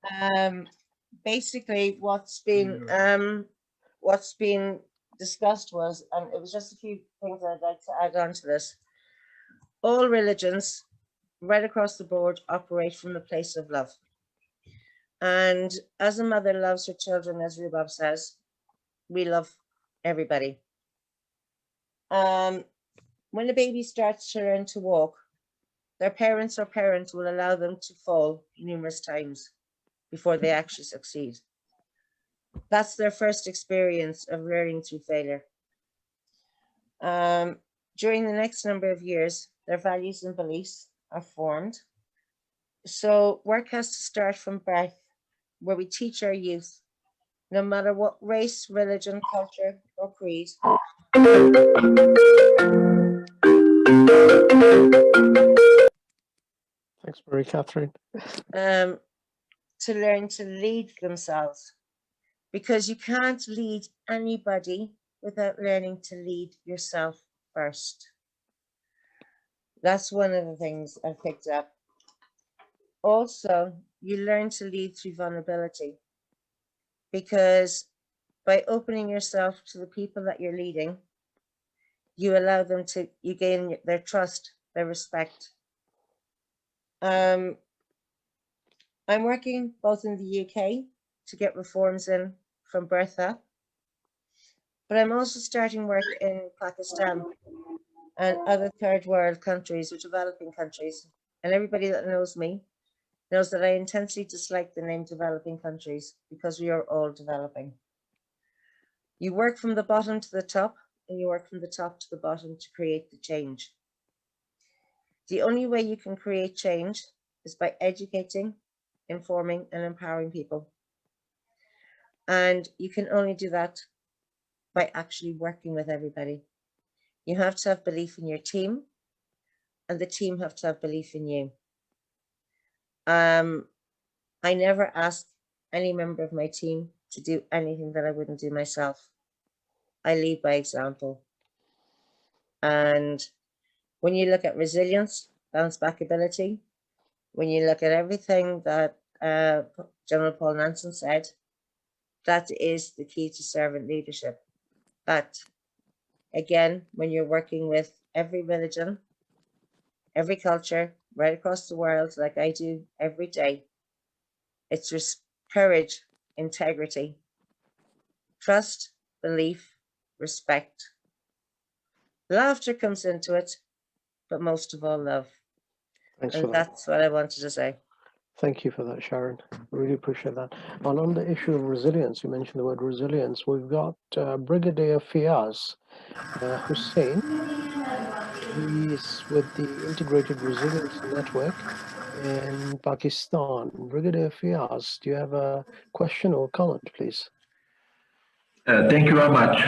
S15: Basically, what's been discussed was, and it was just a few things I'd like to add on to this. All religions, right across the board, operate from the place of love. And as a mother loves her children, as Rubab says, we love everybody. When a baby starts to learn to walk, their parents or parents will allow them to fall numerous times before they actually succeed. That's their first experience of learning through failure. During the next number of years, their values and beliefs are formed. So work has to start from birth, where we teach our youth, no matter what race, religion, culture, or creed.
S1: Thanks, Marie Catherine.
S15: To learn to lead themselves, because you can't lead anybody without learning to lead yourself first. That's one of the things I picked up. Also, you learn to lead through vulnerability, because by opening yourself to the people that you're leading, you allow them to, you gain their trust, their respect. I'm working both in the UK to get reforms in from birth up, but I'm also starting work in Pakistan and other third world countries or developing countries. And everybody that knows me knows that I intensely dislike the name developing countries, because we are all developing. You work from the bottom to the top, and you work from the top to the bottom to create the change. The only way you can create change is by educating, informing, and empowering people. And you can only do that by actually working with everybody. You have to have belief in your team, and the team have to have belief in you. I never ask any member of my team to do anything that I wouldn't do myself. I lead by example. And when you look at resilience, bounce back ability, when you look at everything that General Paul Nanson said, that is the key to servant leadership. But again, when you're working with every religion, every culture, right across the world, like I do every day, it's courage, integrity, trust, belief, respect. Laughter comes into it, but most of all, love.
S1: Thanks
S15: And
S1: for that.
S15: that's what I wanted to say.
S1: Thank you for that, Sharon. Really appreciate that. And on the issue of resilience, you mentioned the word resilience. We've got Brigadier Faisal Hussein. He's with the Integrated Resilience Network in Pakistan. Brigadier Faisal, do you have a question or comment, please?
S16: Thank you very much,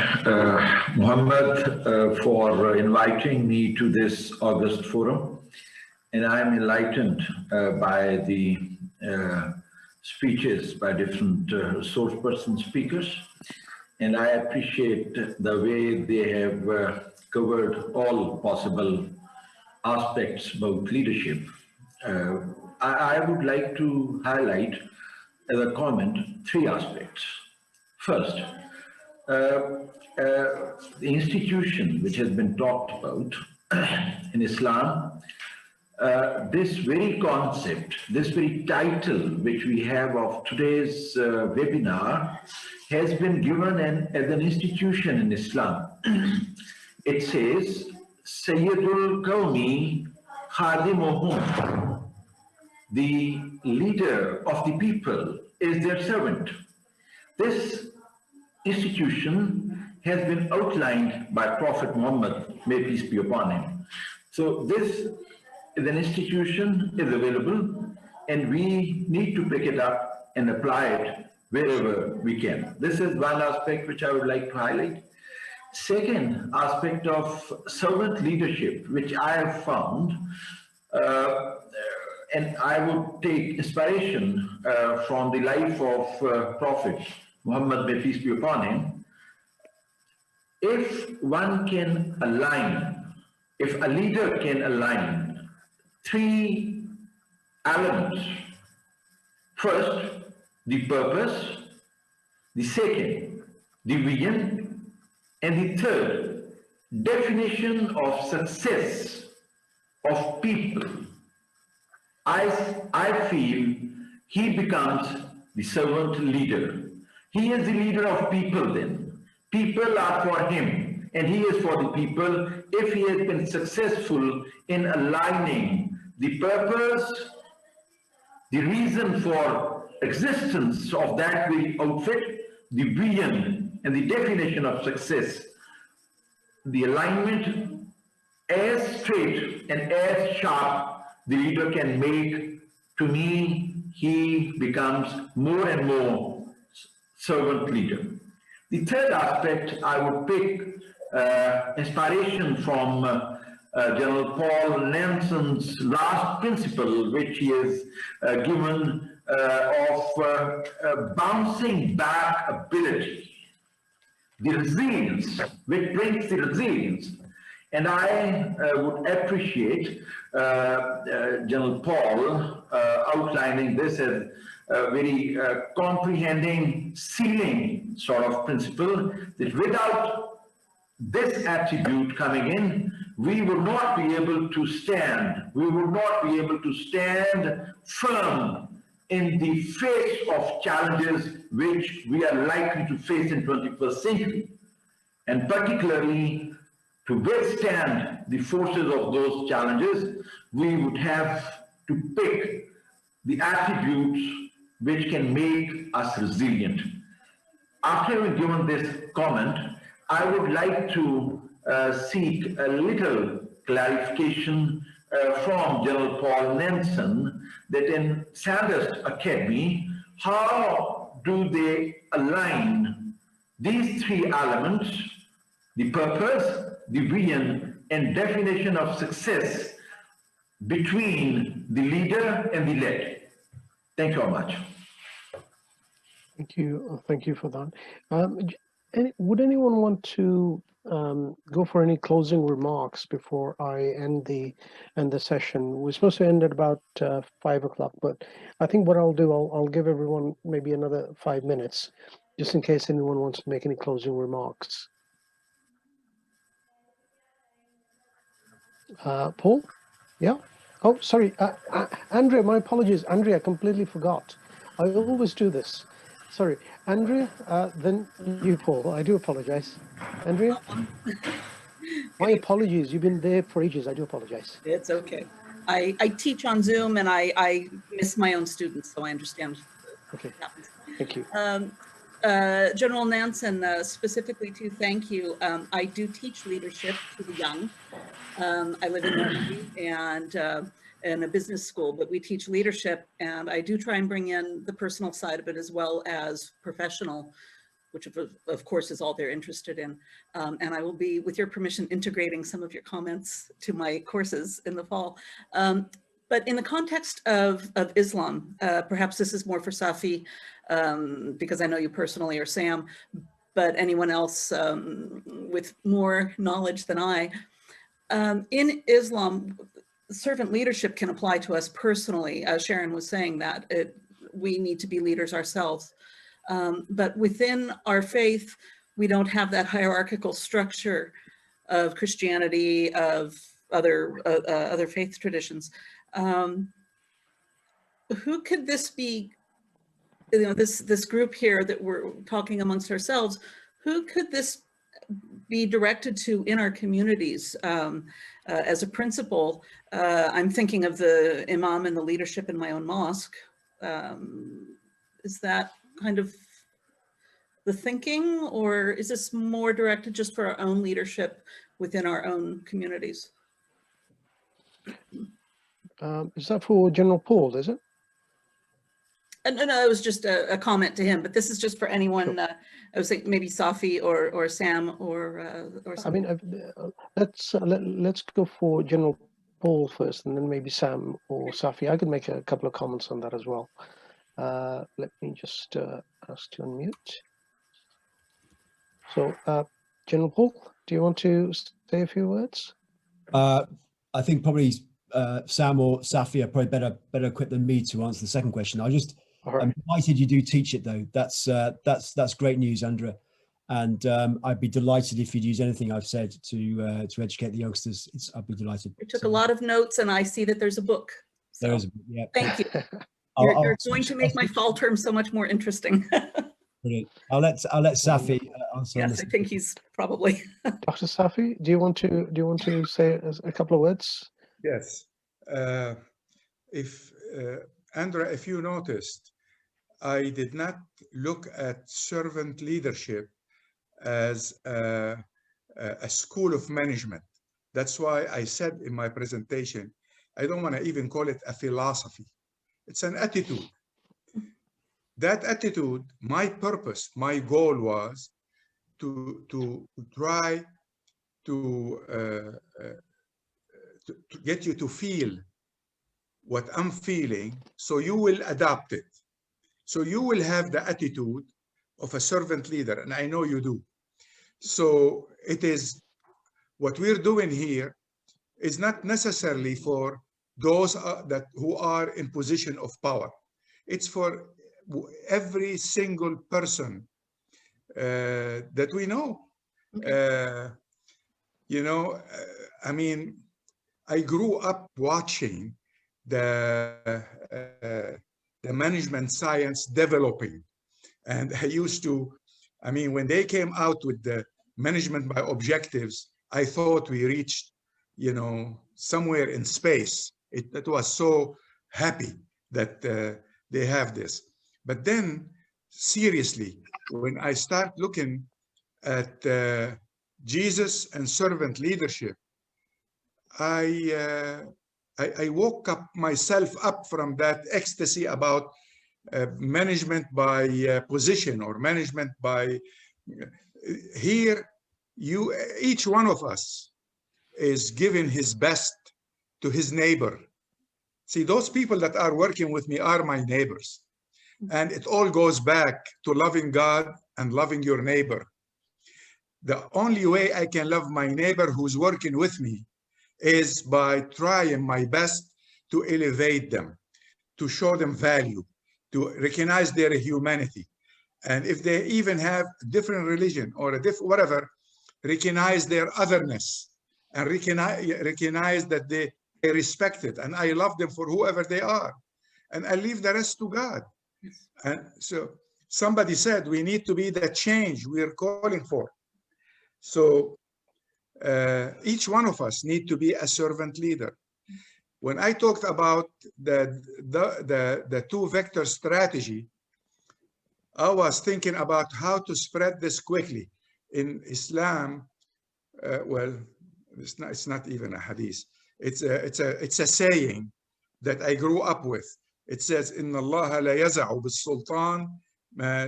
S16: Mohammed, for inviting me to this August forum. And I'm enlightened by the speeches by different source person speakers. And I appreciate the way they have covered all possible aspects about leadership. I would like to highlight as a comment 3 aspects. First, the institution which has been talked about in Islam, this very concept, this very title which we have of today's webinar has been given as an institution in Islam. It says, Sayyidul Qawmi Khadimuhum. The leader of the people is their servant. This institution has been outlined by Prophet Muhammad, may peace be upon him. So this is an institution, is available, and we need to pick it up and apply it wherever we can. This is one aspect which I would like to highlight. Second aspect of servant leadership, which I have found, and I would take inspiration from the life of Prophet Muhammad, may peace be upon him. If one can align, if a leader can align 3 elements, first, the purpose, the second, the vision, and the third, definition of success of people, I feel he becomes the servant leader. He is the leader of people then. People are for him and he is for the people if he has been successful in aligning the purpose, the reason for existence of that very outfit, the vision and the definition of success. The alignment as straight and as sharp the leader can make, to me, he becomes more and more servant leader. The third aspect, I would pick inspiration from General Paul Nanson's last principle, which he has given of bouncing back ability. The resilience, which brings the resilience. And I would appreciate General Paul outlining this as a very comprehending ceiling sort of principle, that without this attribute coming in, we will not be able to stand. We will not be able to stand firm in the face of challenges which we are likely to face in 21st century. And particularly to withstand the forces of those challenges, we would have to pick the attributes which can make us resilient. After having given this comment, I would like to seek a little clarification from General Paul Nanson that in Sandhurst Academy, how do they align these three elements, the purpose, the vision, and definition of success between the leader and the led? Thank you very much.
S1: Thank you for that. Would anyone want to go for any closing remarks before I end the session? We're supposed to end at about 5 o'clock, but I think what I'll do, I'll give everyone maybe another 5 minutes, just in case anyone wants to make any closing remarks. Paul? Yeah? Oh, sorry, Andrea, my apologies. Andrea, I completely forgot. I always do this. Sorry, Andrea, then you, Paul. I do apologize. Andrea? My apologies. You've been there for ages. I do apologize.
S17: It's okay. I teach on Zoom and I miss my own students, so I understand.
S1: Okay, thank you.
S17: General Nanson, specifically to thank you. I do teach leadership to the young. I live in Normandy and in a business school, but we teach leadership, and I do try and bring in the personal side of it as well as professional, which of course is all they're interested in. And I will be, with your permission, integrating some of your comments to my courses in the fall. But in the context of Islam, perhaps this is more for Safi, because I know you personally, or Sam, but anyone else with more knowledge than I. In Islam, servant leadership can apply to us personally. Sharon was saying that we need to be leaders ourselves. But within our faith, we don't have that hierarchical structure of Christianity, of other faith traditions. Who could this be? You know, this group here that we're talking amongst ourselves, who could this be directed to in our communities as a principal? I'm thinking of the imam and the leadership in my own mosque. Is that kind of the thinking, or is this more directed just for our own leadership within our own communities?
S1: Is that for General Paul, is it?
S17: No, it was just a comment to him, but this is just for anyone. Sure. I was thinking maybe Safi or Sam or something.
S1: I mean, let's go for General Paul first, and then maybe Sam or Safi. I could make a couple of comments on that as well. Let me just ask to unmute. So, General Paul, do you want to say a few words?
S10: I think probably Sam or Safi are probably better equipped than me to answer the second question. I'm delighted you do teach it, though. That's great news, Andrea. And I'd be delighted if you'd use anything I've said to educate the youngsters. I'd be delighted.
S17: I took a lot of notes, and I see that there's a book. So
S10: there is a book, yeah.
S17: Thank you. You're going to make my fall term so much more interesting.
S10: Brilliant. I'll let Safi answer.
S17: Yes, I think he's probably.
S1: Dr. Safi, do you want to say a couple of words?
S3: Yes. Andrea, if you noticed, I did not look at servant leadership as a school of management. That's why I said in my presentation, I don't want to even call it a philosophy. It's an attitude. That attitude, my purpose, my goal was to try to get you to feel what I'm feeling, so you will adopt it. So you will have the attitude of a servant leader, and I know you do. So it is what we're doing here is not necessarily for those who are in position of power. It's for every single person that we know. You know, I mean, I grew up watching the management science developing. And I used to, I mean, when they came out with the management by objectives, I thought we reached, you know, somewhere in space. It was so happy that they have this. But then, seriously, when I start looking at Jesus and servant leadership, I woke up myself up from that ecstasy about management by position or management by here. Each one of us is giving his best to his neighbor. See, those people that are working with me are my neighbors. And it all goes back to loving God and loving your neighbor. The only way I can love my neighbor who's working with me is by trying my best to elevate them, to show them value, to recognize their humanity. And if they even have a different religion or a different whatever, recognize their otherness and recognize that they respect it. And I love them for whoever they are. And I leave the rest to God. And so somebody said we need to be the change we are calling for. So each one of us need to be a servant leader. When I talked about the two vector strategy, I was thinking about how to spread this quickly. In Islam, well, it's not even a hadith. It's a saying that I grew up with. It says, "Inna Allah la yaza'u bis-sultan ma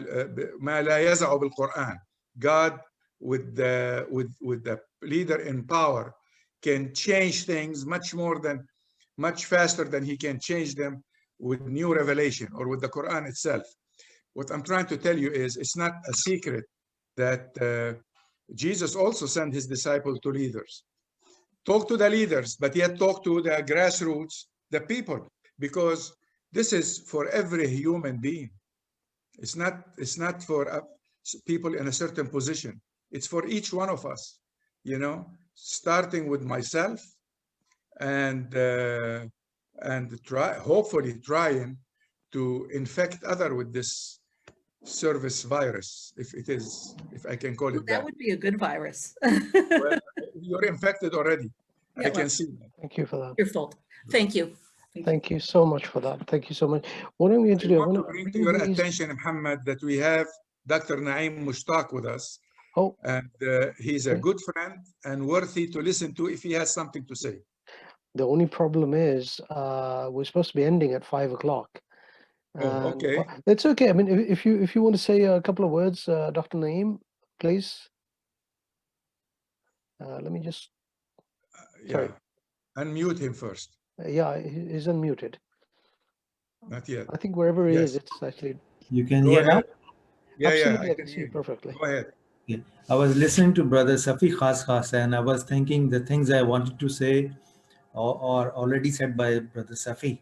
S3: la yaza'u bil-Quran." God, with the leader in power, can change things much faster than he can change them with new revelation or with the Quran itself. What I'm trying to tell you is, it's not a secret that Jesus also sent his disciples to leaders. Talk to the leaders, but yet talk to the grassroots, the people, because this is for every human being. It's not for people in a certain position. It's for each one of us, you know, starting with myself and hopefully trying to infect other with this service virus, if I can call it that.
S17: That would be a good virus.
S3: Well, you're infected already.
S17: Yeah,
S3: I can see that.
S1: Thank you for that.
S17: Your fault. Thank you.
S1: Thank you so much for that. Thank you so much. What I'm going to do, I want to
S3: bring to your attention, Mohammed, that we have Dr. Naeem Mushtaq with us.
S1: Oh.
S3: And he's a good friend and worthy to listen to if he has something to say.
S1: The only problem is we're supposed to be ending at 5 o'clock.
S3: Oh, okay.
S1: It's okay. I mean, if you want to say a couple of words, Dr. Naeem, please. Let me just.
S3: Yeah. Unmute him first.
S1: Yeah, he's unmuted.
S3: Not yet.
S1: I think wherever he is, it's actually.
S18: You can hear now?
S1: Yeah, absolutely, I can see you perfectly.
S3: Go ahead.
S18: Yeah. I was listening to Brother Safi Kaskas, and I was thinking the things I wanted to say are already said by Brother Safi.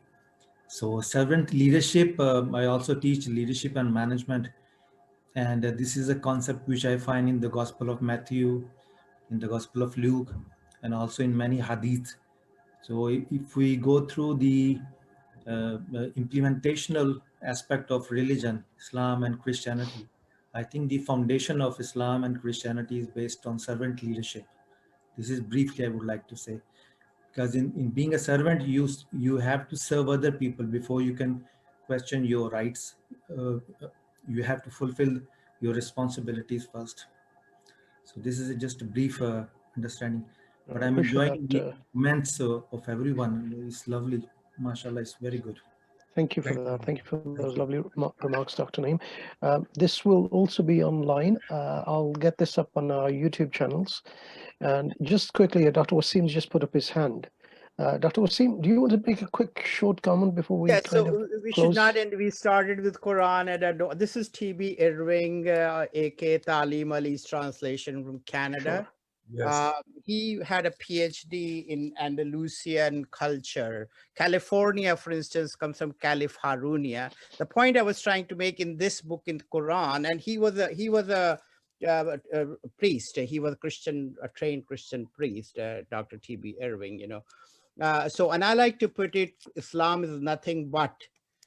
S18: So servant leadership, I also teach leadership and management. And this is a concept which I find in the Gospel of Matthew, in the Gospel of Luke, and also in many hadith. So if we go through the implementational aspect of religion, Islam and Christianity, I think the foundation of Islam and Christianity is based on servant leadership. This is briefly I would like to say. Because in being a servant, you have to serve other people before you can question your rights. You have to fulfill your responsibilities first. So this is just a brief understanding. But I'm enjoying the comments of everyone. It's lovely. MashaAllah, it's very good.
S1: Thank you for that. Thank you for those lovely remarks, Dr. Naeem. This will also be online. I'll get this up on our YouTube channels. And just quickly, Dr. Wasim's just put up his hand. Dr. Wasim, do you want to make a quick short comment before we
S11: so we
S1: close?
S11: should not end. We started with Quran and this is TB Irving, AK Talim Ali's translation from Canada.
S10: Yes.
S11: He had a PhD in Andalusian culture. California, for instance, comes from Caliph Harunia. The point I was trying to make in this book in the Quran, and he was a priest. He was a trained Christian priest, Dr. T.B. Irving, you know. And I like to put it, Islam is nothing but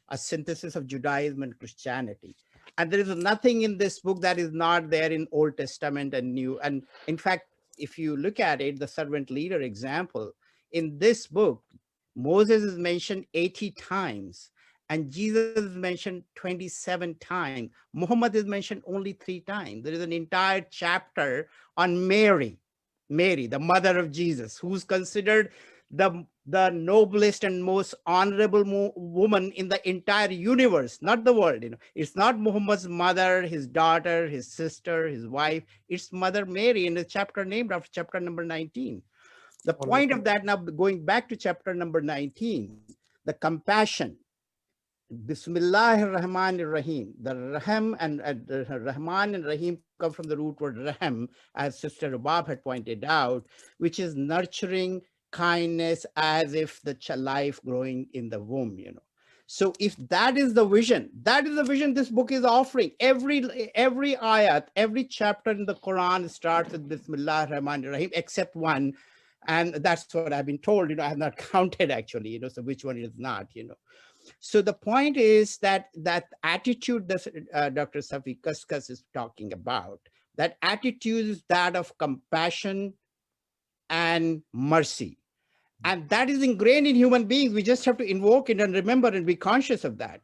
S11: a synthesis of Judaism and Christianity. And there is nothing in this book that is not there in Old Testament and New. And in fact, if you look at it, the servant leader example, in this book, Moses is mentioned 80 times and Jesus is mentioned 27 times. Muhammad is mentioned only 3 times. There is an entire chapter on Mary, the mother of Jesus, who's considered the noblest and most honorable woman in the entire universe, not the world. You know, it's not Muhammad's mother, his daughter, his sister, his wife. It's Mother Mary in the chapter named after chapter number 19. The point of that, now going back to chapter number 19, the compassion. Bismillahir Rahmanir Rahim. The Rahim and the Rahman and Rahim come from the root word Rahm, as Sister Rubab had pointed out, which is nurturing kindness as if the life growing in the womb, you know. So if that is the vision this book is offering. Every ayat, every chapter in the Quran starts with Bismillah Rahman Rahim, except one. And that's what I've been told, you know, I have not counted actually, you know, so which one it is not, you know. So the point is that attitude that Dr. Safi Kaskas is talking about, that attitude is that of compassion and mercy. And that is ingrained in human beings. We just have to invoke it and remember and be conscious of that.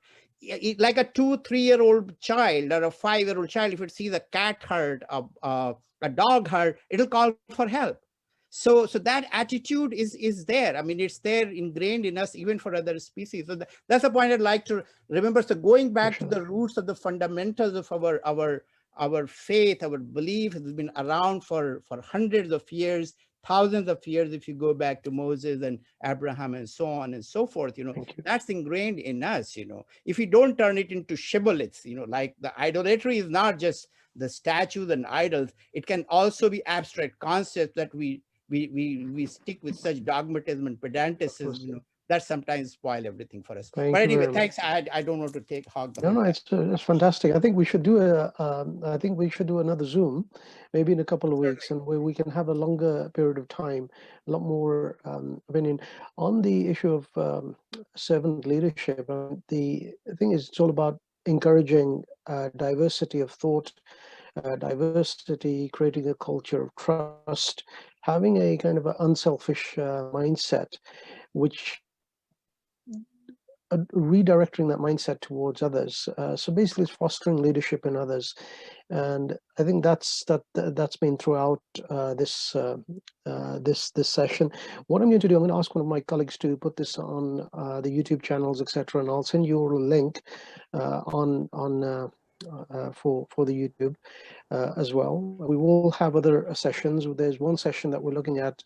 S11: Like a 2-3-year-old child or a 5-year-old child, if it sees a cat hurt, a dog hurt, it'll call for help. So that attitude is there. I mean, it's there ingrained in us, even for other species. So that's the point I'd like to remember. So going back to the roots of the fundamentals of our faith, our belief has been around for hundreds of years, thousands of years, if you go back to Moses and Abraham and so on and so forth, you know, that's ingrained in us, you know. If you don't turn it into shibboleths, you know, like the idolatry is not just the statues and idols, it can also be abstract concepts that we stick with such dogmatism and pedanticism, you know, that sometimes spoil everything for us. But anyway, thanks. I don't want to hog the whole time.
S1: It's fantastic. I think we should do another Zoom, maybe in a couple of weeks, and where we can have a longer period of time, a lot more opinion on the issue of servant leadership. The thing is, it's all about encouraging diversity of thought, diversity, creating a culture of trust, having a kind of an unselfish mindset, which redirecting that mindset towards others. So basically, it's fostering leadership in others, and I think that's been throughout this session. What I'm going to do, I'm going to ask one of my colleagues to put this on the YouTube channels, etc., and I'll send you a link for the YouTube as well. We will have other sessions. There's one session that we're looking at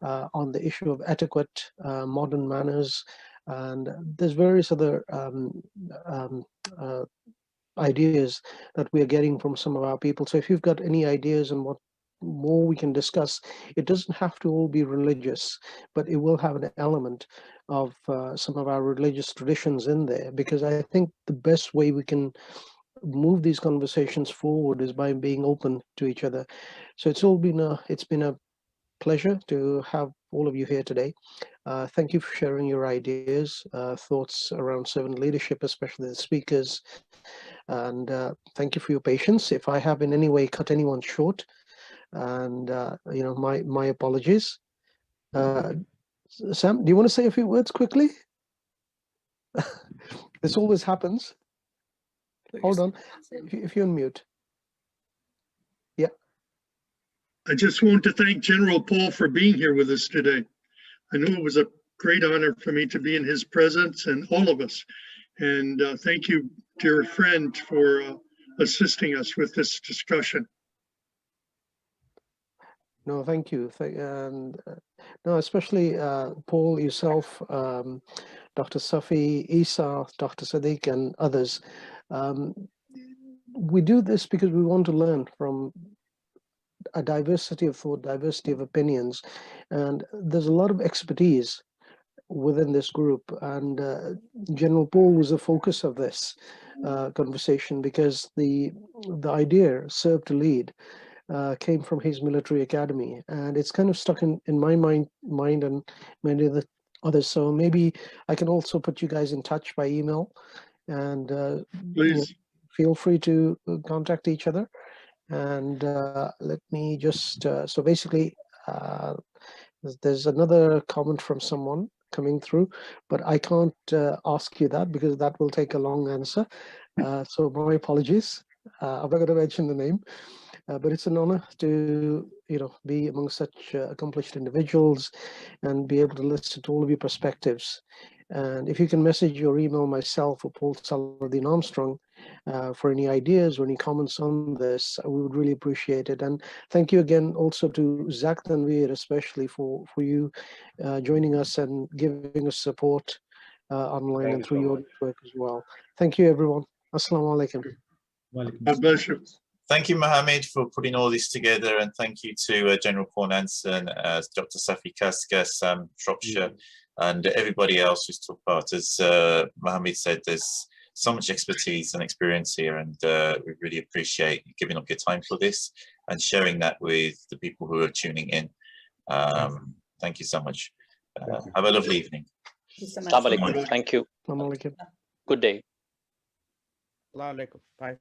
S1: on the issue of etiquette, modern manners, and there's various other ideas that we are getting from some of our people. So if you've got any ideas on what more we can discuss, it doesn't have to all be religious, but it will have an element of some of our religious traditions in there, because I think the best way we can move these conversations forward is by being open to each other. So it's been a pleasure to have all of you here today. Thank you for sharing your ideas, thoughts around servant leadership, especially the speakers, and thank you for your patience. If I have in any way cut anyone short, and you know, my apologies. Sam, do you want to say a few words quickly? This always happens. Hold on, if you're on mute. Yeah.
S4: I just want to thank General Paul for being here with us today. I know it was a great honor for me to be in his presence and all of us. And thank you, dear friend, for assisting us with this discussion.
S1: No, thank you. No, especially Paul, yourself, Dr. Safi, Isa, Dr. Sadig, and others. We do this because we want to learn from a diversity of thought, diversity of opinions, and there's a lot of expertise within this group. And General Paul was the focus of this conversation, because the idea, serve to lead, came from his military academy, and it's kind of stuck in my mind and many of the others. So maybe I can also put you guys in touch by email, and
S4: please
S1: feel free to contact each other. And let me just so basically there's another comment from someone coming through, but I can't ask you that because that will take a long answer. So my apologies. I'm not going to mention the name. But it's an honor to, be among such accomplished individuals and be able to listen to all of your perspectives. And if you can message or email myself or Paul Saladin Armstrong for any ideas or any comments on this, we would really appreciate it. And thank you again also to Zach Tanveer, especially for you joining us and giving us support online and through your work as well. Thank you, everyone. Assalamu alaikum.
S4: God bless you.
S8: Thank you, Mohammed, for putting all this together, and thank you to General Paul Nanson, Dr. Safi Kaskas, Shropshire, and everybody else who's took part. As Mohammed said, there's so much expertise and experience here, and we really appreciate you giving up your time for this and sharing that with the people who are tuning in. Thank you so much. Have a lovely evening.
S5: Assalamu alaikum. Thank you.
S1: Assalamu alaikum.
S5: Good day.
S11: Assalamu alaikum. Bye.